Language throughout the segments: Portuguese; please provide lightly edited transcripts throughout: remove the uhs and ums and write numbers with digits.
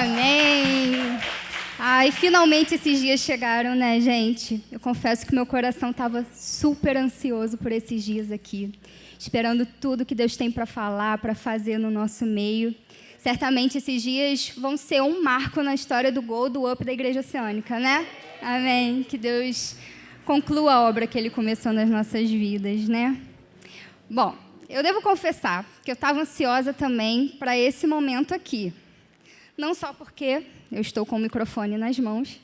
Amém. Ai, finalmente esses dias chegaram, né, gente? Eu confesso que meu coração estava super ansioso por esses dias aqui, esperando tudo que Deus tem para falar, para fazer no nosso meio. Certamente esses dias vão ser um marco na história do Gol, do Up da Igreja Oceânica, né? Amém. Que Deus conclua a obra que Ele começou nas nossas vidas, né? Bom, eu devo confessar que eu estava ansiosa também para esse momento aqui. Não só porque eu estou com o microfone nas mãos,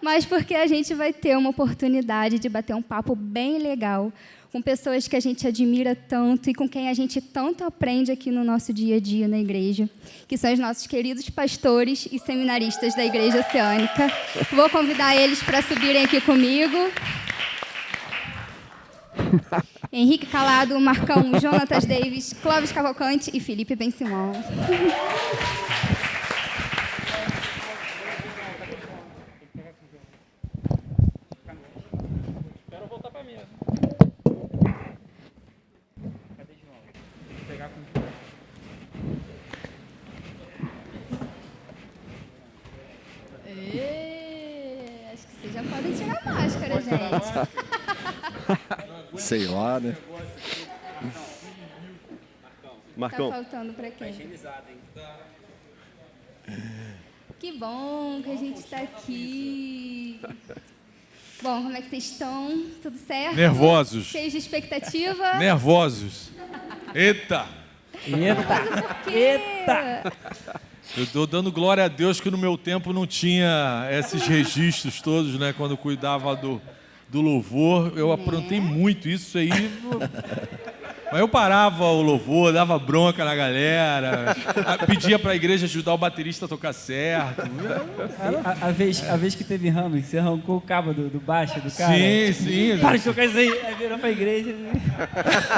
mas porque a gente vai ter uma oportunidade de bater um papo bem legal com pessoas que a gente admira tanto e com quem a gente tanto aprende aqui no nosso dia a dia na igreja, que são os nossos queridos pastores e seminaristas da Igreja Oceânica. Vou convidar eles para subirem aqui comigo. Henrique Calado, Marcão, Jonatas Davis, Clóvis Cavalcante e Felipe Ben Simão. Acho que vocês já podem tirar a máscara, gente. Sei lá, né? Marcão. Tá faltando pra quem? Que bom que a gente tá aqui. Bom, como é que vocês estão? Tudo certo? Nervosos. Cheios de expectativa? Nervosos. Eita! Eita! Eu estou dando glória a Deus que no meu tempo não tinha esses registros todos, né? Quando eu cuidava do louvor, eu aprontei muito isso aí. Mas eu parava o louvor, dava bronca na galera, pedia para a igreja ajudar o baterista a tocar certo. A vez que teve ramo, você arrancou o cabo do baixo do cara. Sim. Para de tocar isso aí virou pra igreja.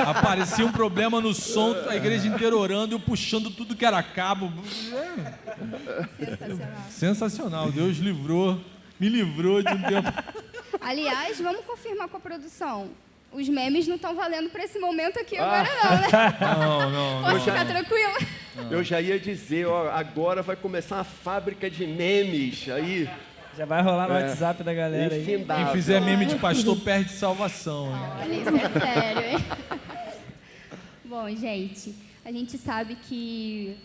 Aparecia um problema no som, a igreja inteira orando, eu puxando tudo que era cabo. Sensacional. Deus me livrou de um tempo. Aliás, vamos confirmar com a produção. Os memes não estão valendo para esse momento aqui agora não, né? Não. Posso ficar tranquila? Eu já ia dizer, ó, agora vai começar uma fábrica de memes aí. Já vai rolar no WhatsApp da galera aí. Quem fizer meme de pastor perde salvação. Hein? Olha, isso é sério, hein? Bom, gente, a gente sabe que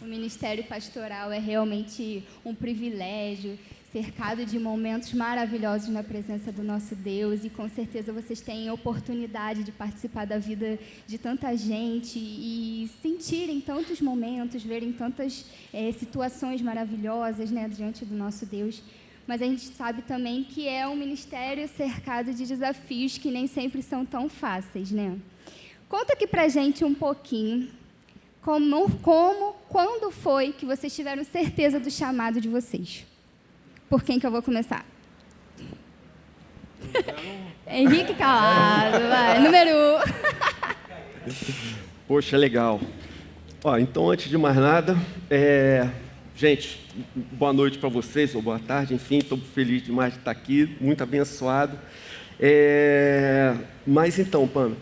o ministério pastoral é realmente um privilégio, cercado de momentos maravilhosos na presença do nosso Deus, e com certeza vocês têm a oportunidade de participar da vida de tanta gente e sentirem tantos momentos, verem tantas situações maravilhosas, né, diante do nosso Deus. Mas a gente sabe também que é um ministério cercado de desafios que nem sempre são tão fáceis, né? Conta aqui pra gente um pouquinho quando foi que vocês tiveram certeza do chamado de vocês. Por quem que eu vou começar? Henrique Calado, vai, número 1. Poxa, legal. Ó, então, antes de mais nada, gente, boa noite para vocês, ou boa tarde, enfim, estou feliz demais de estar aqui, muito abençoado. Mas então, Pano,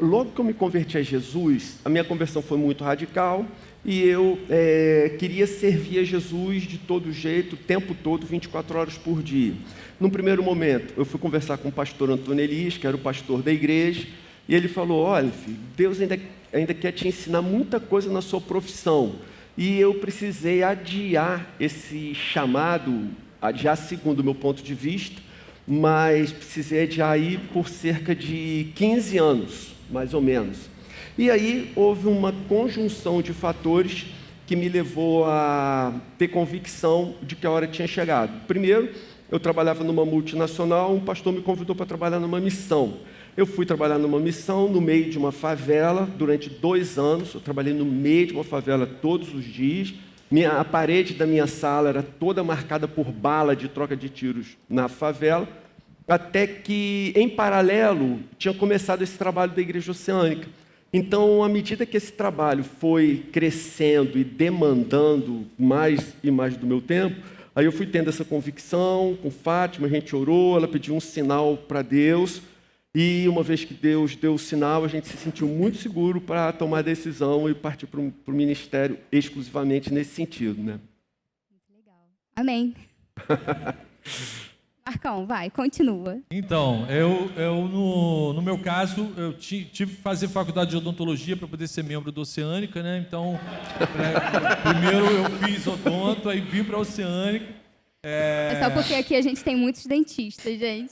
logo que eu me converti a Jesus, a minha conversão foi muito radical, e eu queria servir a Jesus de todo jeito, o tempo todo, 24 horas por dia. Num primeiro momento, eu fui conversar com o pastor Antônio Elias, que era o pastor da igreja, e ele falou, olha, filho, Deus ainda quer te ensinar muita coisa na sua profissão. E eu precisei adiar esse chamado, adiar segundo o meu ponto de vista, mas precisei adiar aí por cerca de 15 anos, mais ou menos. E aí houve uma conjunção de fatores que me levou a ter convicção de que a hora tinha chegado. Primeiro, eu trabalhava numa multinacional, um pastor me convidou para trabalhar numa missão. Eu fui trabalhar numa missão no meio de uma favela durante 2 anos. Eu trabalhei no meio de uma favela todos os dias. A parede da minha sala era toda marcada por bala de troca de tiros na favela. Até que, em paralelo, tinha começado esse trabalho da Igreja Oceânica. Então, à medida que esse trabalho foi crescendo e demandando mais e mais do meu tempo, aí eu fui tendo essa convicção com Fátima, a gente orou, ela pediu um sinal para Deus, E uma vez que Deus deu o sinal, a gente se sentiu muito seguro para tomar a decisão e partir para o ministério exclusivamente nesse sentido, né? Legal. Amém. Marcão, vai, continua. Então, eu no meu caso, eu tive que fazer faculdade de odontologia para poder ser membro da Oceânica, né? Então, primeiro eu fiz odonto, aí vim para a Oceânica. É só porque aqui a gente tem muitos dentistas, gente.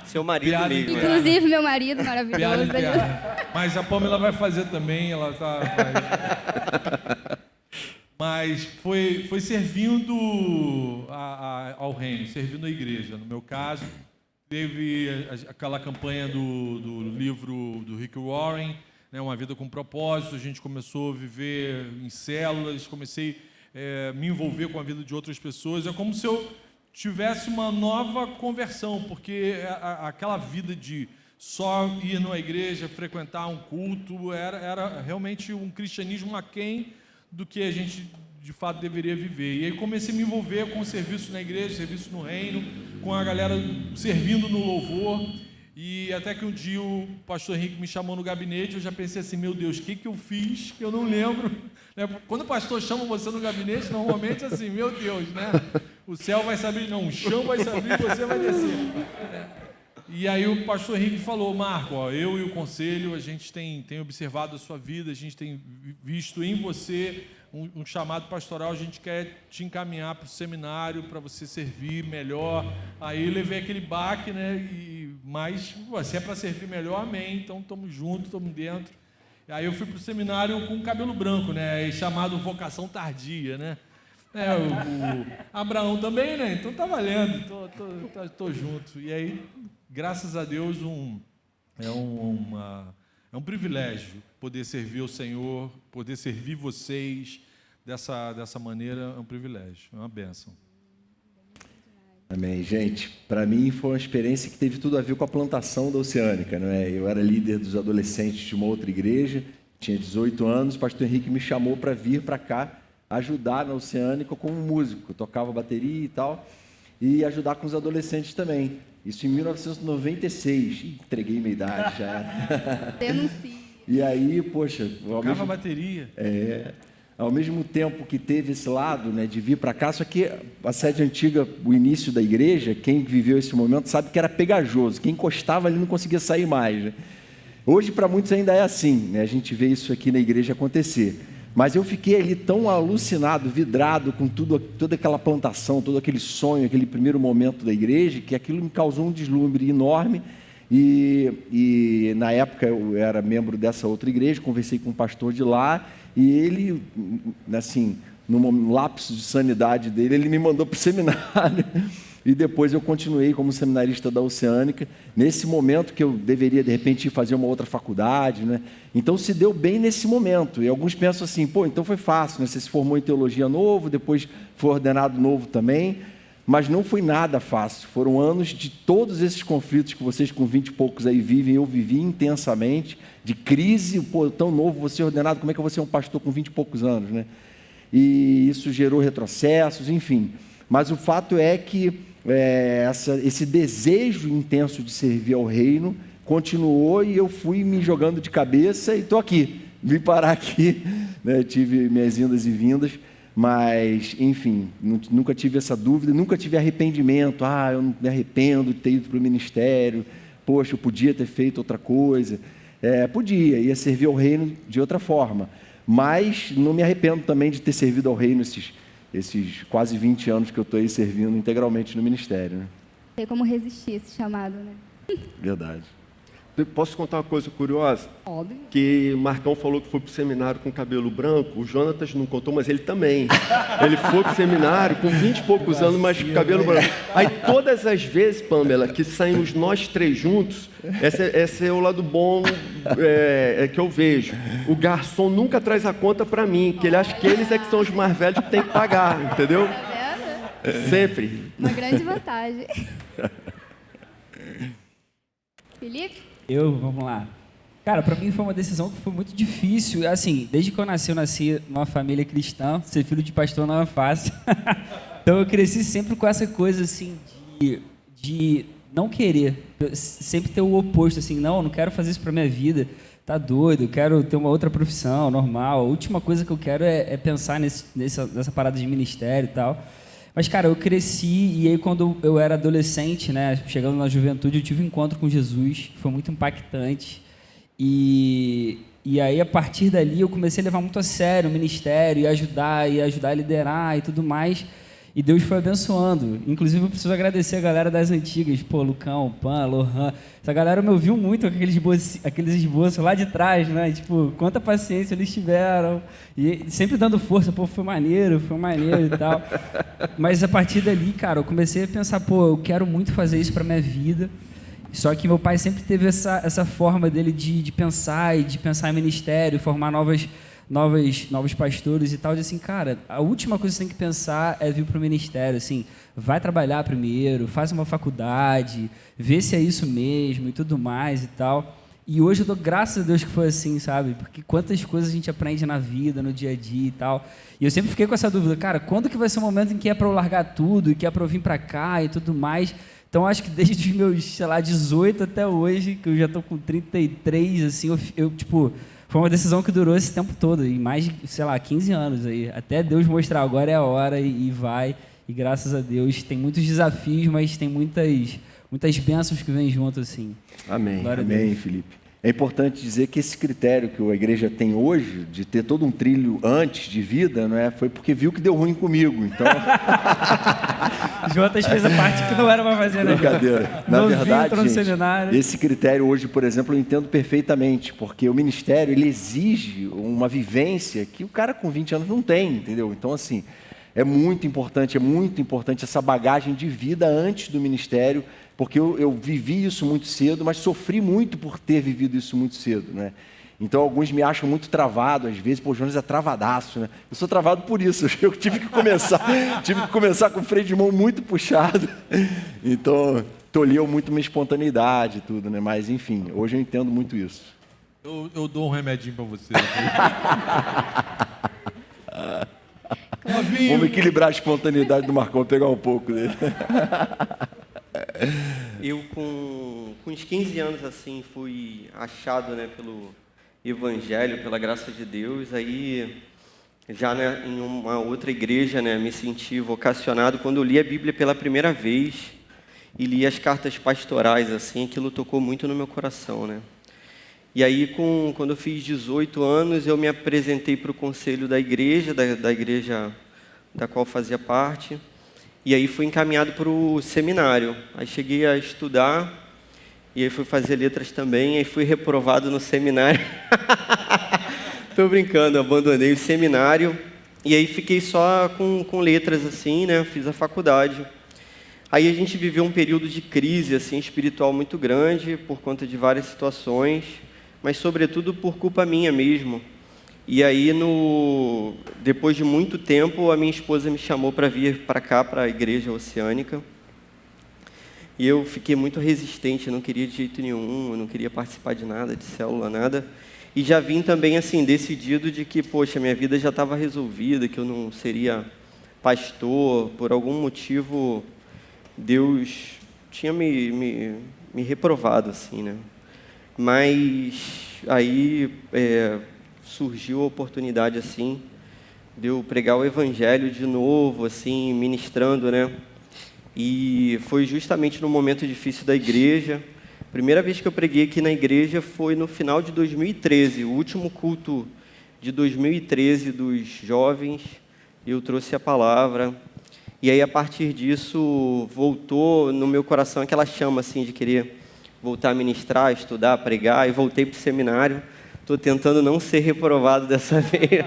Seu marido Piada mesmo. interna. Inclusive meu marido maravilhoso. Piada ele- interna. Mas a Pamela vai fazer também, ela tá... Mas foi servindo ao reino, servindo a igreja. No meu caso, teve aquela campanha do livro do Rick Warren, né, Uma Vida com Propósito. A gente começou a viver em células, comecei a me envolver com a vida de outras pessoas. É como se eu tivesse uma nova conversão, porque aquela vida de só ir numa igreja, frequentar um culto, era realmente um cristianismo aquém do que a gente de fato deveria viver. E aí comecei a me envolver com o serviço na igreja, serviço no reino, com a galera servindo no louvor. E até que um dia o pastor Henrique me chamou no gabinete, eu já pensei assim, meu Deus, o que eu fiz que eu não lembro? Né? Quando o pastor chama você no gabinete, normalmente assim, meu Deus, né? O céu vai se abrir, não, o chão vai se abrir, você vai descer. E aí o pastor Henrique falou, Marco, ó, eu e o conselho, a gente tem observado a sua vida, a gente tem visto em você um chamado pastoral, a gente quer te encaminhar para o seminário, para você servir melhor. Aí eu levei aquele baque, né? Mas se é para servir melhor, amém, então estamos juntos, estamos dentro. Aí eu fui para o seminário com cabelo branco, né? Chamado vocação tardia, né? O Abraão também, né? Então tá valendo, tô junto. E aí, graças a Deus, é um privilégio poder servir o Senhor, poder servir vocês dessa maneira, é um privilégio, é uma bênção. Amém, gente. Para mim foi uma experiência que teve tudo a ver com a plantação da Oceânica, não é? Eu era líder dos adolescentes de uma outra igreja, tinha 18 anos, o pastor Henrique me chamou para vir para cá ajudar na Oceânica como músico. Eu tocava bateria e tal, e ajudar com os adolescentes também. Isso em 1996. Entreguei minha idade já. Denuncie. E aí, poxa... Tocava bateria. Ao mesmo tempo que teve esse lado, né, de vir para cá, só que a sede antiga, o início da igreja, quem viveu esse momento sabe que era pegajoso. Quem encostava ali não conseguia sair mais, né? Hoje, para muitos, ainda é assim, né? A gente vê isso aqui na igreja acontecer. Mas eu fiquei ali tão alucinado, vidrado com toda aquela plantação, todo aquele sonho, aquele primeiro momento da igreja, que aquilo me causou um deslumbre enorme. E na época eu era membro dessa outra igreja, conversei com um pastor de lá, e ele, assim, num lapso de sanidade dele, ele me mandou para o seminário. E depois eu continuei como seminarista da Oceânica, nesse momento que eu deveria, de repente, ir fazer uma outra faculdade, né? Então, se deu bem nesse momento. E alguns pensam assim, pô, então foi fácil, né? Você se formou em teologia novo, depois foi ordenado novo também, mas não foi nada fácil. Foram anos de todos esses conflitos que vocês com 20 e poucos aí vivem, eu vivi intensamente, de crise, pô, tão novo, você ordenado, como é que eu vou ser um pastor com 20 e poucos anos, né? E isso gerou retrocessos, enfim. Mas o fato é que esse desejo intenso de servir ao reino continuou e eu fui me jogando de cabeça e estou aqui, vim parar aqui, né? Tive minhas indas e vindas, mas enfim, nunca tive essa dúvida, nunca tive arrependimento, eu não me arrependo de ter ido para o ministério, poxa, eu podia ter feito outra coisa, ia servir ao reino de outra forma, mas não me arrependo também de ter servido ao reino esses quase 20 anos que eu estou aí servindo integralmente no ministério, né? Não tem como resistir a esse chamado, né? Verdade. Posso contar uma coisa curiosa? Óbvio. Que Marcão falou que foi para o seminário com cabelo branco, o Jonatas não contou, mas ele também. Ele foi para o seminário com 20 e poucos anos, mas com cabelo branco. Aí todas as vezes, Pamela, que saímos nós três juntos, esse é o lado bom que eu vejo. O garçom nunca traz a conta para mim, porque ele acha que eles que são os mais velhos que tem que pagar, entendeu? Tá vendo? Sempre. Uma grande vantagem. Felipe? Vamos lá. Cara, para mim foi uma decisão que foi muito difícil. Assim, desde que eu nasci numa família cristã, ser filho de pastor não é fácil. Então eu cresci sempre com essa coisa assim de não querer, sempre ter o oposto, assim, não quero fazer isso para minha vida, tá doido, eu quero ter uma outra profissão normal, a última coisa que eu quero é pensar nessa parada de ministério e tal. Mas, cara, eu cresci e aí quando eu era adolescente, né, chegando na juventude, eu tive um encontro com Jesus, que foi muito impactante. E aí, a partir dali, eu comecei a levar muito a sério o ministério, e ajudar a liderar e tudo mais. E Deus foi abençoando. Inclusive, eu preciso agradecer a galera das antigas. Pô, Lucão, Pan, Lohan. Essa galera me ouviu muito com aqueles esboços lá de trás, né? Tipo, quanta paciência eles tiveram. E sempre dando força. Pô, foi maneiro e tal. Mas, a partir dali, cara, eu comecei a pensar, pô, eu quero muito fazer isso pra minha vida. Só que meu pai sempre teve essa forma dele de pensar e de pensar em ministério, formar novos pastores e tal, de assim, cara, a última coisa que você tem que pensar é vir para o ministério, assim, vai trabalhar primeiro, faz uma faculdade, vê se é isso mesmo e tudo mais e tal. E hoje eu dou graças a Deus que foi assim, sabe? Porque quantas coisas a gente aprende na vida, no dia a dia e tal. E eu sempre fiquei com essa dúvida, cara, quando que vai ser o momento em que é para eu largar tudo, que é para eu vir para cá e tudo mais? Então, acho que desde os meus, sei lá, 18 até hoje, que eu já estou com 33, assim, eu tipo... Foi uma decisão que durou esse tempo todo, e mais de, sei lá, 15 anos aí. Até Deus mostrar, agora é a hora e vai. E graças a Deus tem muitos desafios, mas tem muitas bênçãos que vêm junto, assim. Amém. Amém, Felipe. É importante dizer que esse critério que a igreja tem hoje, de ter todo um trilho antes de vida, não é? Foi porque viu que deu ruim comigo. Então... Jotas fez a parte que não era para fazer, né? Brincadeira. Na verdade, gente, esse critério hoje, por exemplo, eu entendo perfeitamente, porque o ministério, ele exige uma vivência que o cara com 20 anos não tem, entendeu? Então, assim, é muito importante essa bagagem de vida antes do ministério, porque eu vivi isso muito cedo, mas sofri muito por ter vivido isso muito cedo, né? Então, alguns me acham muito travado, às vezes, pô, o Jonas é travadaço, né? Eu sou travado por isso, eu tive que começar com o freio de mão muito puxado, então, tolheu muito minha espontaneidade e tudo, né? Mas, enfim, hoje eu entendo muito isso. Eu dou um remedinho para você. Vamos equilibrar a espontaneidade do Marcão, pegar um pouco dele. Eu, com uns 15 anos, assim, fui achado, né, pelo Evangelho, pela graça de Deus. Aí, já, né, em uma outra igreja, né, me senti vocacionado. Quando eu li a Bíblia pela primeira vez e li as cartas pastorais, assim, aquilo tocou muito no meu coração, né. E aí, quando eu fiz 18 anos, eu me apresentei para o conselho da igreja da qual fazia parte. E aí fui encaminhado para o seminário. Aí cheguei a estudar, e aí fui fazer letras também, aí fui reprovado no seminário. Tô brincando, abandonei o seminário, e aí fiquei só com letras, assim, né? Fiz a faculdade. Aí a gente viveu um período de crise, assim, espiritual muito grande, por conta de várias situações, mas sobretudo por culpa minha mesmo. E aí, depois de muito tempo, a minha esposa me chamou para vir para cá, para a Igreja Oceânica. E eu fiquei muito resistente, não queria de jeito nenhum, eu não queria participar de nada, de célula, nada. E já vim também, assim, decidido de que, poxa, minha vida já estava resolvida, que eu não seria pastor. Por algum motivo, Deus tinha me reprovado, assim, né? Mas aí... surgiu a oportunidade, assim, de eu pregar o Evangelho de novo, assim, ministrando, né? E foi justamente no momento difícil da igreja. A primeira vez que eu preguei aqui na igreja foi no final de 2013, o último culto de 2013 dos jovens. Eu trouxe a palavra. E aí, a partir disso, voltou no meu coração aquela chama, assim, de querer voltar a ministrar, estudar, pregar, e voltei para o seminário. Estou tentando não ser reprovado dessa vez.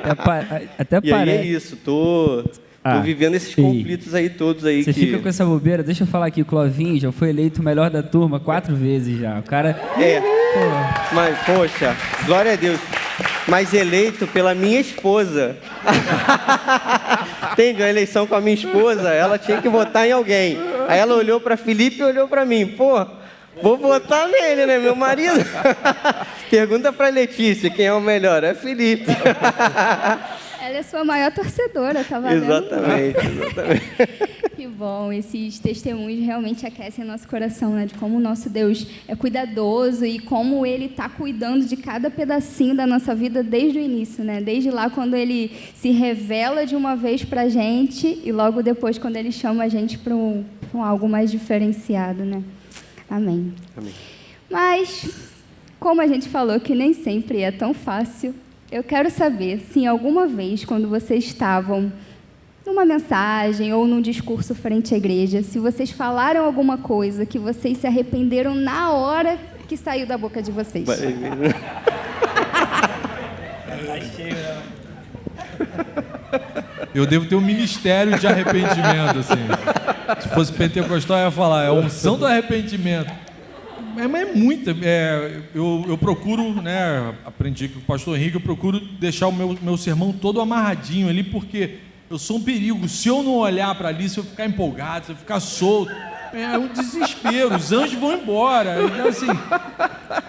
Até e aí é isso, tô vivendo esses conflitos aí todos aí. Você fica com essa bobeira? Deixa eu falar aqui, o Clovinho já foi eleito o melhor da turma 4 vezes já. O cara... Mas, poxa, glória a Deus. Mas eleito pela minha esposa. Teve a eleição com a minha esposa, ela tinha que votar em alguém. Aí ela olhou para Felipe e olhou para mim. Pô, vou votar nele, né, meu marido? Pergunta para Letícia, quem é o melhor? É Felipe. Ela é sua maior torcedora, tá valendo? Exatamente. Que bom, esses testemunhos realmente aquecem nosso coração, né? De como o nosso Deus é cuidadoso e como Ele está cuidando de cada pedacinho da nossa vida desde o início, né? Desde lá quando Ele se revela de uma vez para a gente e logo depois quando Ele chama a gente para algo mais diferenciado, né? Amém. Amém. Mas, como a gente falou que nem sempre é tão fácil, eu quero saber se alguma vez, quando vocês estavam numa mensagem ou num discurso frente à igreja, se vocês falaram alguma coisa que vocês se arrependeram na hora que saiu da boca de vocês. Tá cheio, né? Eu devo ter um ministério de arrependimento, assim. Se fosse pentecostal, eu ia falar, é a unção do arrependimento. Mas é muita. Eu procuro, né? Aprendi com o pastor Henrique, eu procuro deixar o meu sermão todo amarradinho ali, porque eu sou um perigo. Se eu não olhar para ali, se eu ficar empolgado, se eu ficar solto, é um desespero. Os anjos vão embora. Então, assim,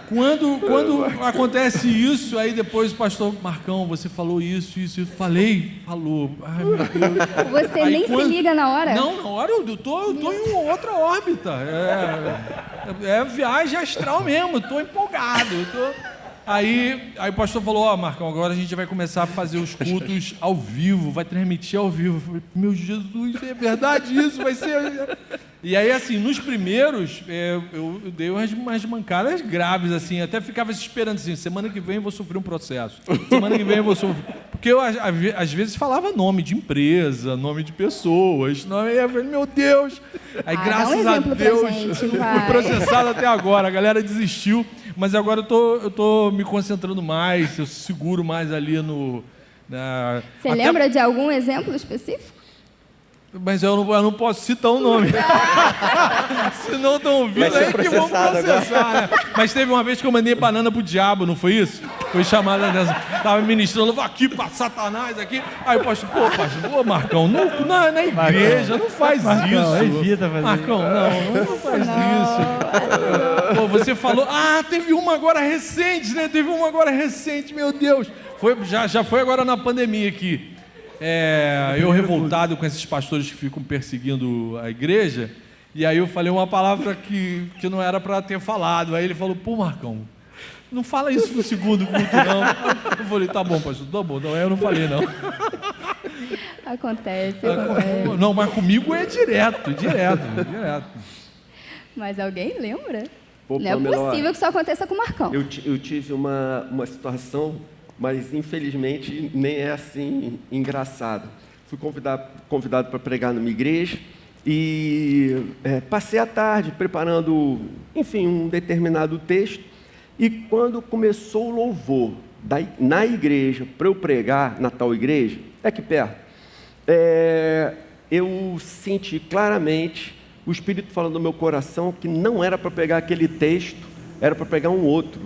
quando acontece isso, aí depois o pastor Marcão, você falou isso. Falou. Ai, meu Deus. Você aí, nem se liga na hora? Não, na hora eu tô em outra órbita. É viagem astral mesmo. Estou empolgado. Aí o pastor falou, Marcão, agora a gente vai começar a fazer os cultos ao vivo, vai transmitir ao vivo. Eu falei, meu Jesus, é verdade isso? Vai ser... E aí, assim, nos primeiros, eu dei umas mancadas graves, assim, até ficava esperando, assim, semana que vem eu vou sofrer um processo, semana que vem eu vou sofrer... Porque eu, às vezes, falava nome de empresa, nome de pessoas, meu Deus! Aí, graças a Deus, fui processado até agora, a galera desistiu, mas agora eu tô me concentrando mais, eu seguro mais ali no... Você lembra de algum exemplo específico? Mas eu não posso citar o nome. Senão estão ouvindo aí que vão processar, né? Mas teve uma vez que eu mandei banana pro diabo, não foi isso? Foi chamada dessa. Tava ministrando, vou aqui pra Satanás aqui. Aí o pastor, pastor, Marcão, na igreja, não faz Marcão, isso. Evita fazer Marcão, não faz isso. Pô, você falou, teve uma agora recente, né? Meu Deus. Já foi agora na pandemia aqui. Eu revoltado com esses pastores que ficam perseguindo a igreja, e aí eu falei uma palavra que não era para ter falado. Aí ele falou, Marcão, não fala isso no segundo culto, não. Eu falei, tá bom, pastor, tá bom. Não, eu não falei, não. Acontece. Não, mas comigo é direto. Mas alguém lembra? Pô, não é possível que isso aconteça com o Marcão. Eu tive uma situação... mas infelizmente nem é assim engraçado. Fui convidado para pregar numa igreja e passei a tarde preparando, enfim, um determinado texto, e quando começou o louvor na igreja, para eu pregar na tal igreja, aqui perto, eu senti claramente o Espírito falando no meu coração que não era para pregar aquele texto, era para pregar um outro.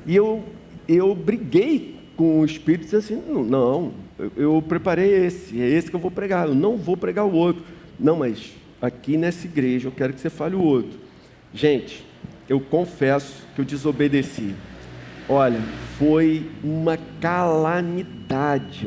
E eu briguei com o Espírito, disse assim, não, eu preparei esse, é esse que eu vou pregar, eu não vou pregar o outro. Não, mas aqui nessa igreja eu quero que você fale o outro. Gente, eu confesso que eu desobedeci. Olha, foi uma calamidade,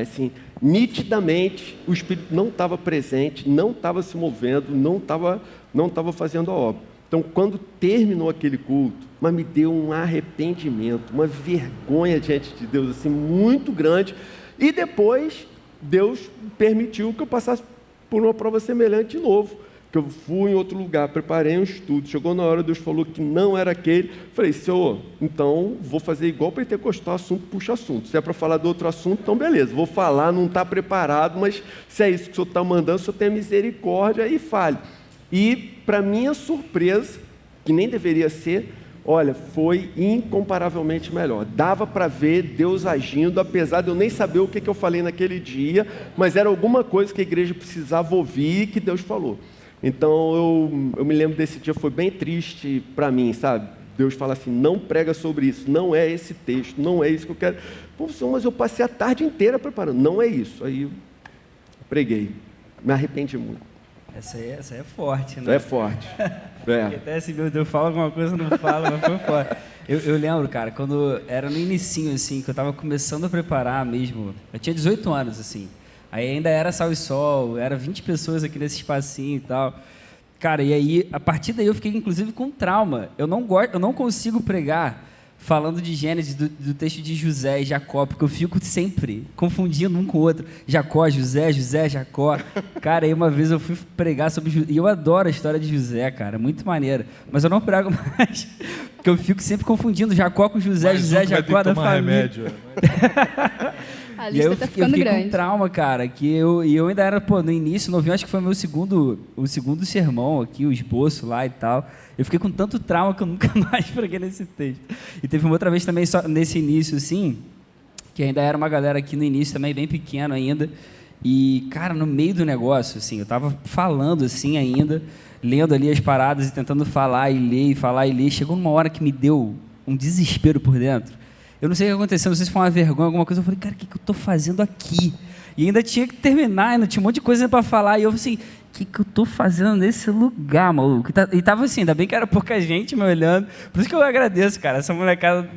assim, nitidamente o Espírito não estava presente, não estava se movendo, não estava fazendo a obra. Então, quando terminou aquele culto, mas me deu um arrependimento, uma vergonha diante de Deus, assim, muito grande. E depois, Deus permitiu que eu passasse por uma prova semelhante de novo. Que eu fui em outro lugar, preparei um estudo, chegou na hora, Deus falou que não era aquele. Falei, Senhor, então vou fazer igual pentecostal, assunto puxa assunto. Se é para falar de outro assunto, então beleza, vou falar, não está preparado, mas se é isso que o Senhor está mandando, o Senhor tem misericórdia e fale. E, para minha surpresa, que nem deveria ser, olha, foi incomparavelmente melhor. Dava para ver Deus agindo, apesar de eu nem saber o que eu falei naquele dia, mas era alguma coisa que a igreja precisava ouvir que Deus falou. Então, eu me lembro desse dia, foi bem triste para mim, sabe? Deus fala assim, não prega sobre isso, não é esse texto, não é isso que eu quero. Pô, Senhor, mas eu passei a tarde inteira preparando, não é isso. Aí eu preguei, me arrependi muito. Essa é forte, né? É forte. Porque até assim, meu Deus, fala alguma coisa, não fala, mas foi forte. Eu lembro, cara, quando era no inicinho, assim, que eu tava começando a preparar mesmo, eu tinha 18 anos, assim, Aí ainda era Sal e Sol, era 20 pessoas aqui nesse espacinho e tal. Cara, e aí, a partir daí eu fiquei, inclusive, com trauma. Eu não consigo pregar falando de Gênesis, do texto de José e Jacó, porque eu fico sempre confundindo um com o outro. Jacó, José, José, Jacó. Cara, aí uma vez eu fui pregar sobre José, e eu adoro a história de José, cara, muito maneira. Mas eu não prego mais, porque eu fico sempre confundindo Jacó com José, José, Jacó da família. Remédio. A E aí lista tá ficando eu fiquei grande. com trauma, cara, que eu ainda era, no início, novinho, acho que foi o segundo sermão aqui, o esboço lá e tal. Eu fiquei com tanto trauma que eu nunca mais preguei nesse texto. E teve uma outra vez também, só nesse início, assim, que ainda era uma galera aqui no início também, bem pequeno ainda. E, cara, no meio do negócio, assim, eu tava falando assim ainda, lendo ali as paradas e tentando falar e ler, falar e ler. Chegou numa hora que me deu um desespero por dentro. Eu não sei o que aconteceu, não sei se foi uma vergonha, alguma coisa. Eu falei, cara, o que eu estou fazendo aqui? E ainda tinha que terminar, ainda tinha um monte de coisa para falar. E eu assim, o que eu estou fazendo nesse lugar, maluco? E tava assim, ainda bem que era pouca gente me olhando. Por isso que eu agradeço, cara, essa molecada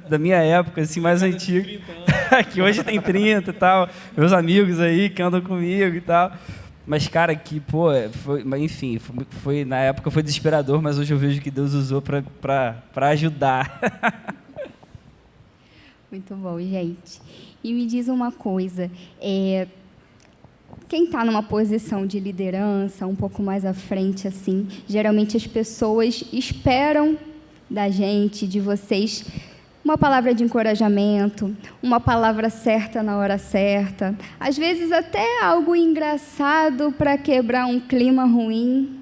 da minha época, assim, mais antiga. Que hoje tem 30 e tal. Meus amigos aí que andam comigo e tal. Mas, cara, que, pô, enfim, na época foi desesperador, mas hoje eu vejo que Deus usou para ajudar. Muito bom, gente. E me diz uma coisa, quem está numa posição de liderança, um pouco mais à frente, assim, geralmente as pessoas esperam da gente, de vocês, uma palavra de encorajamento, uma palavra certa na hora certa, às vezes até algo engraçado para quebrar um clima ruim,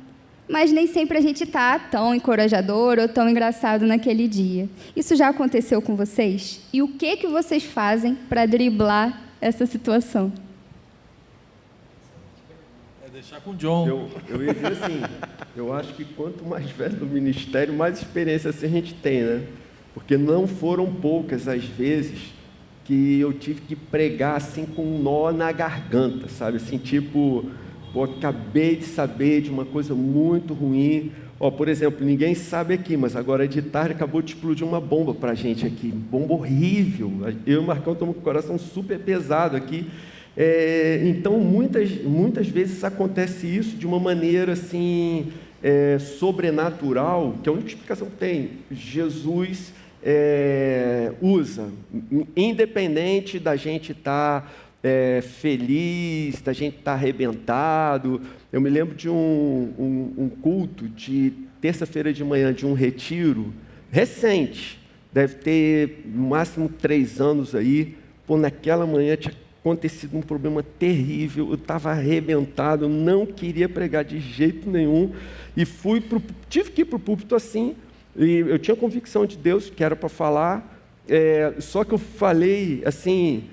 mas nem sempre a gente está tão encorajador ou tão engraçado naquele dia. Isso já aconteceu com vocês? E o que vocês fazem para driblar essa situação? É deixar com o John. Eu ia dizer assim, eu acho que quanto mais velho no ministério, mais experiência assim a gente tem, né? Porque não foram poucas as vezes que eu tive que pregar assim com um nó na garganta, sabe? Assim, tipo... Pô, acabei de saber de uma coisa muito ruim. Por exemplo, ninguém sabe aqui, mas agora de tarde acabou de explodir uma bomba para a gente aqui. Bomba horrível. Eu e o Marcão estamos com o coração super pesado aqui. Então, muitas vezes acontece isso de uma maneira assim, sobrenatural, que a única explicação que tem. Jesus usa, independente da gente estar... feliz, da gente estar arrebentado. Eu me lembro de um culto de terça-feira de manhã, de um retiro recente, deve ter no máximo 3 anos aí. Pô, naquela manhã tinha acontecido um problema terrível, eu estava arrebentado, eu não queria pregar de jeito nenhum, e tive que ir para o púlpito assim, e eu tinha convicção de Deus que era para falar, só que eu falei assim...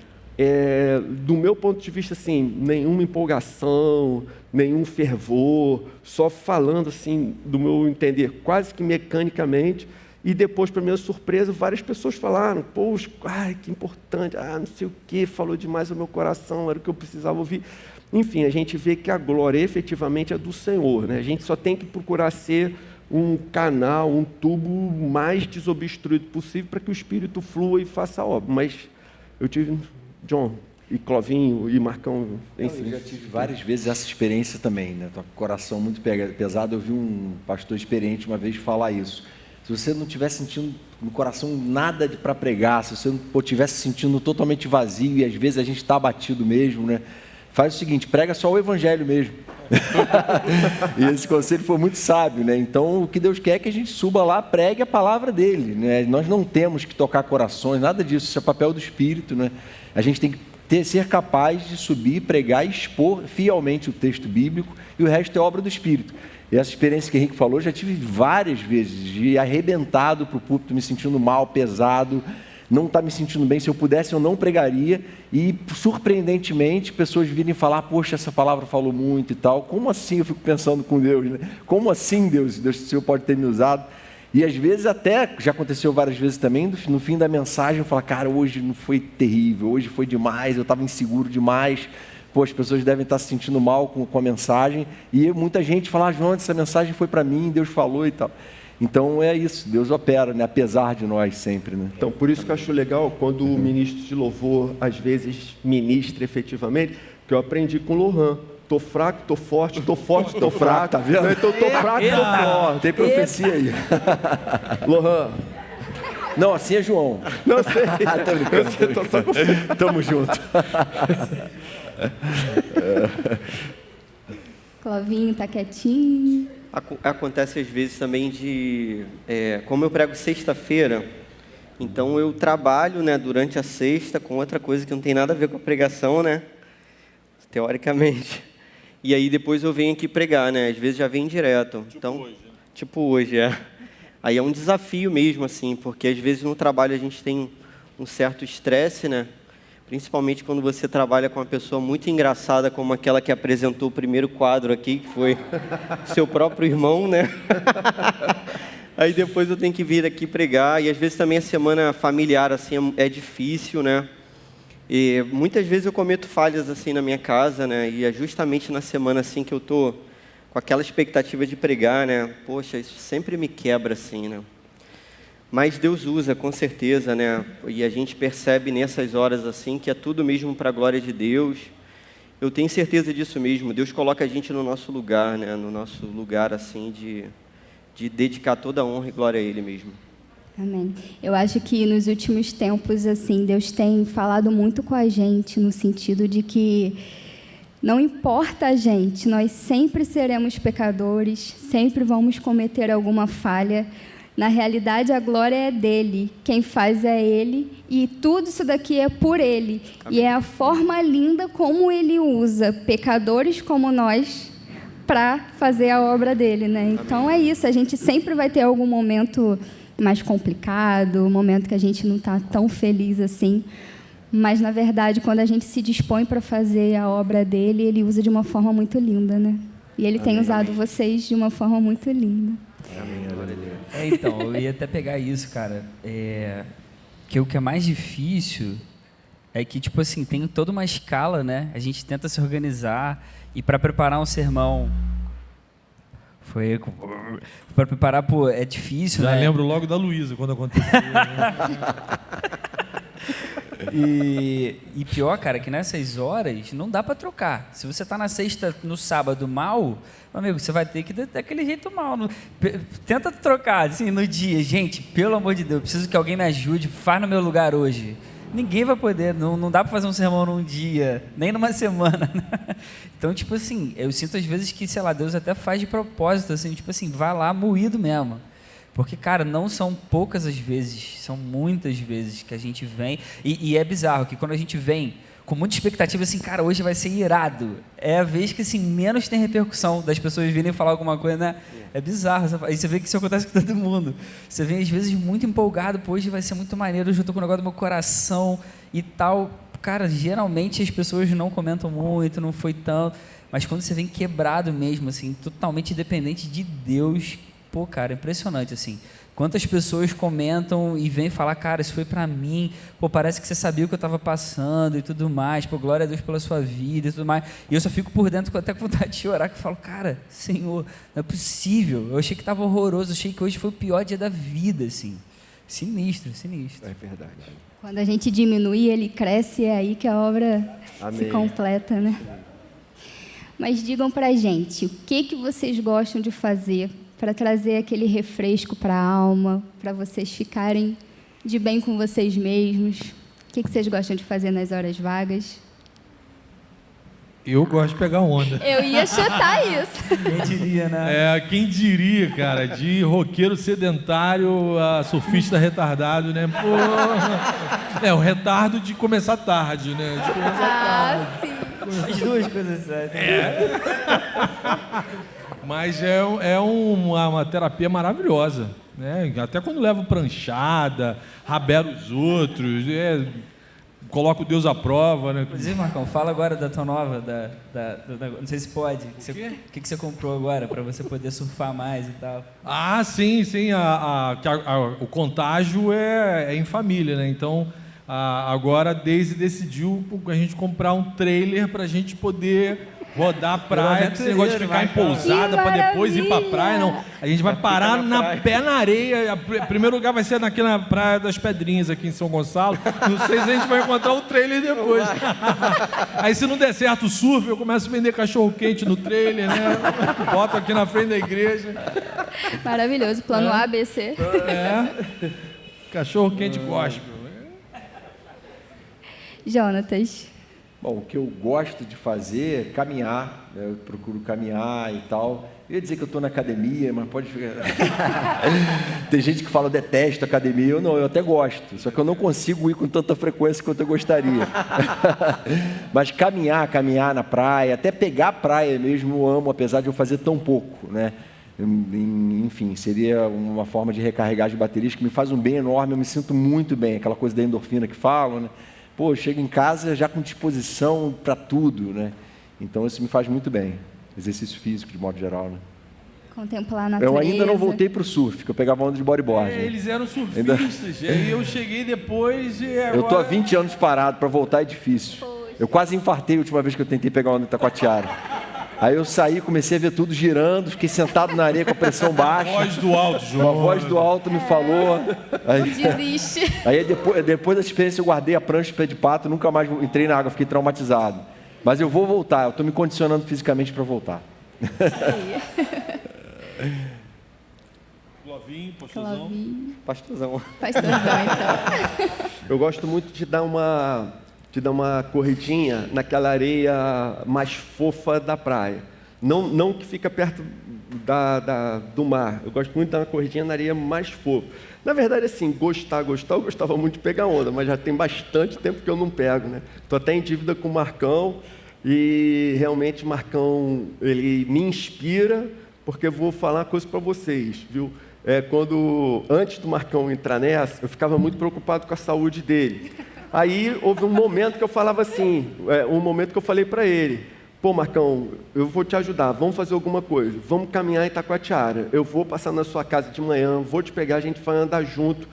do meu ponto de vista, assim, nenhuma empolgação, nenhum fervor, só falando, assim, do meu entender, quase que mecanicamente, e depois, para minha surpresa, várias pessoas falaram, poxa, ai, que importante, não sei o que, falou demais ao meu coração, era o que eu precisava ouvir. Enfim, a gente vê que a glória efetivamente é do Senhor, né? A gente só tem que procurar ser um canal, um tubo mais desobstruído possível para que o Espírito flua e faça a obra, mas eu tive... John e Clovinho e Marcão. Eu já tive várias vezes essa experiência também, né? Tô com o coração muito pesado. Eu vi um pastor experiente uma vez falar isso. Se você não estiver sentindo no coração nada para pregar, se você não estivesse sentindo totalmente vazio, e às vezes a gente está abatido mesmo, né? Faz o seguinte, prega só o evangelho mesmo. E esse conselho foi muito sábio, né? Então, o que Deus quer é que a gente suba lá, pregue a palavra dele, né? Nós não temos que tocar corações, nada disso, isso é papel do Espírito, né? A gente tem que ser capaz de subir, pregar e expor fielmente o texto bíblico, e o resto é obra do Espírito. E essa experiência que o Henrique falou, já tive várias vezes, de arrebentado para o púlpito, me sentindo mal, pesado, não está me sentindo bem. Se eu pudesse, eu não pregaria, e surpreendentemente, pessoas virem falar, poxa, essa palavra falou muito e tal. Como assim? Eu fico pensando com Deus, né? Como assim, Deus, o Senhor pode ter me usado? E às vezes até, já aconteceu várias vezes também, no fim da mensagem eu falo, cara, hoje não foi terrível, hoje foi demais, eu estava inseguro demais, pô, as pessoas devem estar se sentindo mal com a mensagem, e muita gente fala, João, essa mensagem foi para mim, Deus falou e tal. Então é isso, Deus opera, né? Apesar de nós sempre, né? Então, por isso que eu acho legal quando o ministro de louvor, às vezes, ministra efetivamente, que eu aprendi com o Lohan. Tô fraco, tô forte, tô forte, tô fraco. fraco, tá vendo? Então, tô fraco, tô forte. Tem profecia aí. Lohan. Não, assim é João. Não sei. Tô brincando, tô brincando. Tamo junto. Clovinho tá quietinho. Acontece às vezes também como eu prego sexta-feira, então eu trabalho, né, durante a sexta com outra coisa que não tem nada a ver com a pregação, né, teoricamente. E aí depois eu venho aqui pregar, né, às vezes já vem direto. Tipo hoje, Aí é um desafio mesmo, assim, porque às vezes no trabalho a gente tem um certo estresse, né, principalmente quando você trabalha com uma pessoa muito engraçada, como aquela que apresentou o primeiro quadro aqui, que foi seu próprio irmão, né? Aí depois eu tenho que vir aqui pregar, e às vezes também a semana familiar, assim, é difícil, né? E muitas vezes eu cometo falhas, assim, na minha casa, né? E é justamente na semana, assim, que eu tô com aquela expectativa de pregar, né? Poxa, isso sempre me quebra, assim, né? Mas Deus usa, com certeza, né? E a gente percebe nessas horas assim que é tudo mesmo para a glória de Deus. Eu tenho certeza disso mesmo. Deus coloca a gente no nosso lugar, né? No nosso lugar assim de dedicar toda a honra e glória a Ele mesmo. Amém. Eu acho que nos últimos tempos, assim, Deus tem falado muito com a gente no sentido de que não importa a gente, nós sempre seremos pecadores, sempre vamos cometer alguma falha. Na realidade, a glória é dele, quem faz é ele, e tudo isso daqui é por ele. Amém. E é a forma linda como ele usa pecadores como nós para fazer a obra dele, né? Então é isso, a gente sempre vai ter algum momento mais complicado, um momento que a gente não está tão feliz assim, mas, na verdade, quando a gente se dispõe para fazer a obra dele, ele usa de uma forma muito linda, né? E ele tem usado vocês de uma forma muito linda. Amém. Então, eu ia até pegar isso, cara. Que o que é mais difícil é que, tipo assim, tem toda uma escala, né? A gente tenta se organizar e para preparar um sermão... Para preparar, pô, é difícil, Já né? lembro logo da Luísa, quando aconteceu. E pior, cara, que nessas horas não dá para trocar. Se você tá na sexta, no sábado mal, meu amigo, você vai ter que daquele jeito mal. Tenta trocar, assim, no dia. Gente, pelo amor de Deus, eu preciso que alguém me ajude, faz no meu lugar hoje. Ninguém vai poder, não dá para fazer um sermão num dia, nem numa semana. Então, tipo assim, eu sinto às vezes que, sei lá, Deus até faz de propósito, assim, tipo assim, vai lá moído mesmo. Porque, cara, não são poucas as vezes, são muitas vezes que a gente vem, e é bizarro que quando a gente vem com muita expectativa, assim, cara, hoje vai ser irado, é a vez que, assim, menos tem repercussão das pessoas virem falar alguma coisa, né? É bizarro, aí você vê que isso acontece com todo mundo. Você vem, às vezes, muito empolgado, pô, hoje vai ser muito maneiro, hoje eu tô com o negócio do meu coração e tal. Cara, geralmente as pessoas não comentam muito, não foi tanto, mas quando você vem quebrado mesmo, assim, totalmente dependente de Deus, pô, cara, é impressionante, assim. Quantas pessoas comentam e vêm falar, cara, isso foi pra mim, pô, parece que você sabia o que eu estava passando e tudo mais, pô, glória a Deus pela sua vida e tudo mais. E eu só fico por dentro até com vontade de chorar, que eu falo, cara, Senhor, não é possível. Eu achei que estava horroroso, eu achei que hoje foi o pior dia da vida, assim. Sinistro, sinistro. É verdade. Quando a gente diminui, ele cresce, é aí que a obra se completa, né? Mas digam pra gente, o que vocês gostam de fazer para trazer aquele refresco para a alma, para vocês ficarem de bem com vocês mesmos? O que vocês gostam de fazer nas horas vagas? Eu gosto de pegar onda. Eu ia chutar isso. Quem diria, né? Quem diria, cara, de roqueiro sedentário a surfista retardado, né? Pô, o retardo de começar tarde, né? De começar tarde. Sim. As duas coisas certas. Mas é uma terapia maravilhosa, né? Até quando levo pranchada, rabero os outros, coloco Deus à prova, né? Inclusive, Marcão, fala agora da tua nova, não sei se pode. O que você comprou agora para você poder surfar mais e tal? Ah, sim. O contágio é em família, né? Então, agora a Daisy decidiu a gente comprar um trailer para a gente poder rodar a praia, esse negócio de ficar em pousada para depois ir pra praia, não. A gente vai parar pé na areia. O primeiro lugar vai ser aqui na Praia das Pedrinhas, aqui em São Gonçalo. Não sei se a gente vai encontrar o trailer depois. Aí se não der certo o surf, eu começo a vender cachorro-quente no trailer, né? Boto aqui na frente da igreja. Maravilhoso. Plano A, B, C. Cachorro-quente gospel. Jonatas. Bom, o que eu gosto de fazer é caminhar, né? Eu procuro caminhar e tal. Eu ia dizer que eu estou na academia, mas pode ficar... Tem gente que fala, eu detesto academia. Eu não, eu até gosto, só que eu não consigo ir com tanta frequência quanto eu gostaria. Mas caminhar na praia, até pegar a praia mesmo, eu amo, apesar de eu fazer tão pouco, né? Enfim, seria uma forma de recarregar as baterias que me faz um bem enorme, eu me sinto muito bem, aquela coisa da endorfina que falam, né? Pô, eu chego em casa já com disposição para tudo, né? Então isso me faz muito bem. Exercício físico, de modo geral, né? Contemplar a natureza. Eu ainda não voltei para o surf, que eu pegava onda de bodyboard. Né? Eles eram surfistas, e eu cheguei depois e agora... Eu tô há 20 anos parado, para voltar é difícil. Poxa. Eu quase infartei a última vez que eu tentei pegar onda em Itacoatiara. Aí eu saí, comecei a ver tudo girando, fiquei sentado na areia com a pressão baixa. Voz do alto, João. Uma voz do alto me falou. Aí, Desiste. aí depois da experiência eu guardei a prancha de pé de pato, nunca mais entrei na água, fiquei traumatizado. Mas eu vou voltar, eu estou me condicionando fisicamente para voltar. Clovinho, pastorzão. Pastorzão. Pastorzão, então. Eu gosto muito de dar uma corridinha naquela areia mais fofa da praia. Não que fica perto do mar. Eu gosto muito de dar uma corridinha na areia mais fofa. Na verdade, assim, gostar, eu gostava muito de pegar onda, mas já tem bastante tempo que eu não pego, né? Estou até em dívida com o Marcão e realmente o Marcão, ele me inspira, porque eu vou falar uma coisa para vocês, viu? Antes do Marcão entrar nessa, eu ficava muito preocupado com a saúde dele. Aí houve um momento que eu falava assim, um momento que eu falei para ele, pô, Marcão, eu vou te ajudar, vamos fazer alguma coisa, vamos caminhar em Itacoatiara, eu vou passar na sua casa de manhã, vou te pegar, a gente vai andar junto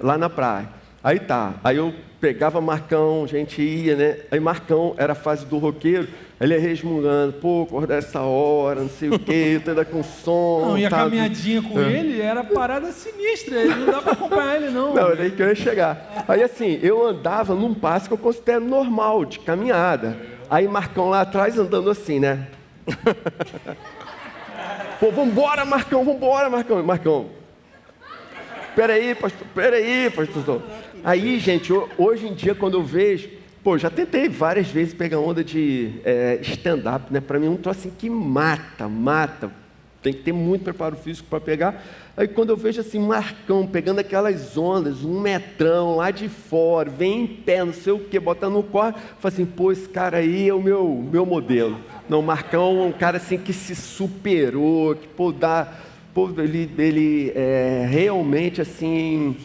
lá na praia. Aí eu pegava Marcão, a gente ia, né? Aí Marcão era a fase do roqueiro, ele ia resmungando, pô, acordar essa hora, não sei o quê, eu tô ainda com sono. Não, e a caminhadinha com ele era parada sinistra, ele não dá pra acompanhar ele, não. Não, era aí que eu ia chegar. Aí assim, eu andava num passo que eu considero normal, de caminhada. Aí Marcão lá atrás andando assim, né? Pô, vambora, Marcão. Marcão, peraí, pastor. Aí, gente, hoje em dia, quando eu vejo... Pô, já tentei várias vezes pegar onda de stand-up, né? Para mim é um troço assim que mata. Tem que ter muito preparo físico para pegar. Aí quando eu vejo assim, Marcão pegando aquelas ondas, 1 metrão lá de fora, vem em pé, não sei o que, botando no corre, eu falo assim, pô, esse cara aí é o meu modelo. Não, Marcão é um cara assim que se superou, que ele realmente assim...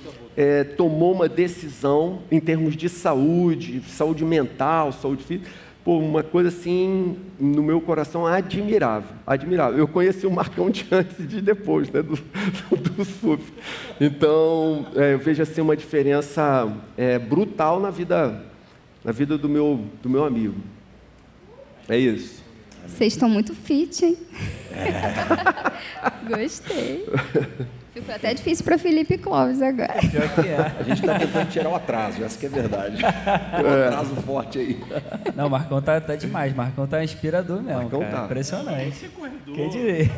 tomou uma decisão em termos de saúde mental, saúde física, uma coisa assim, no meu coração, admirável. Eu conheci o Marcão de antes e de depois, né, do surf. Então, eu vejo assim uma diferença brutal na vida do meu amigo. É isso. Vocês estão muito fit, hein? Gostei. Ficou até difícil para Felipe Clóvis agora. Pior que é. A gente está tentando tirar o atraso, essa que é a verdade. Tem um atraso forte aí. Não, o Marcão tá demais. O Marcão tá inspirador mesmo, Marcão cara. tá. Impressionante. Quem diria?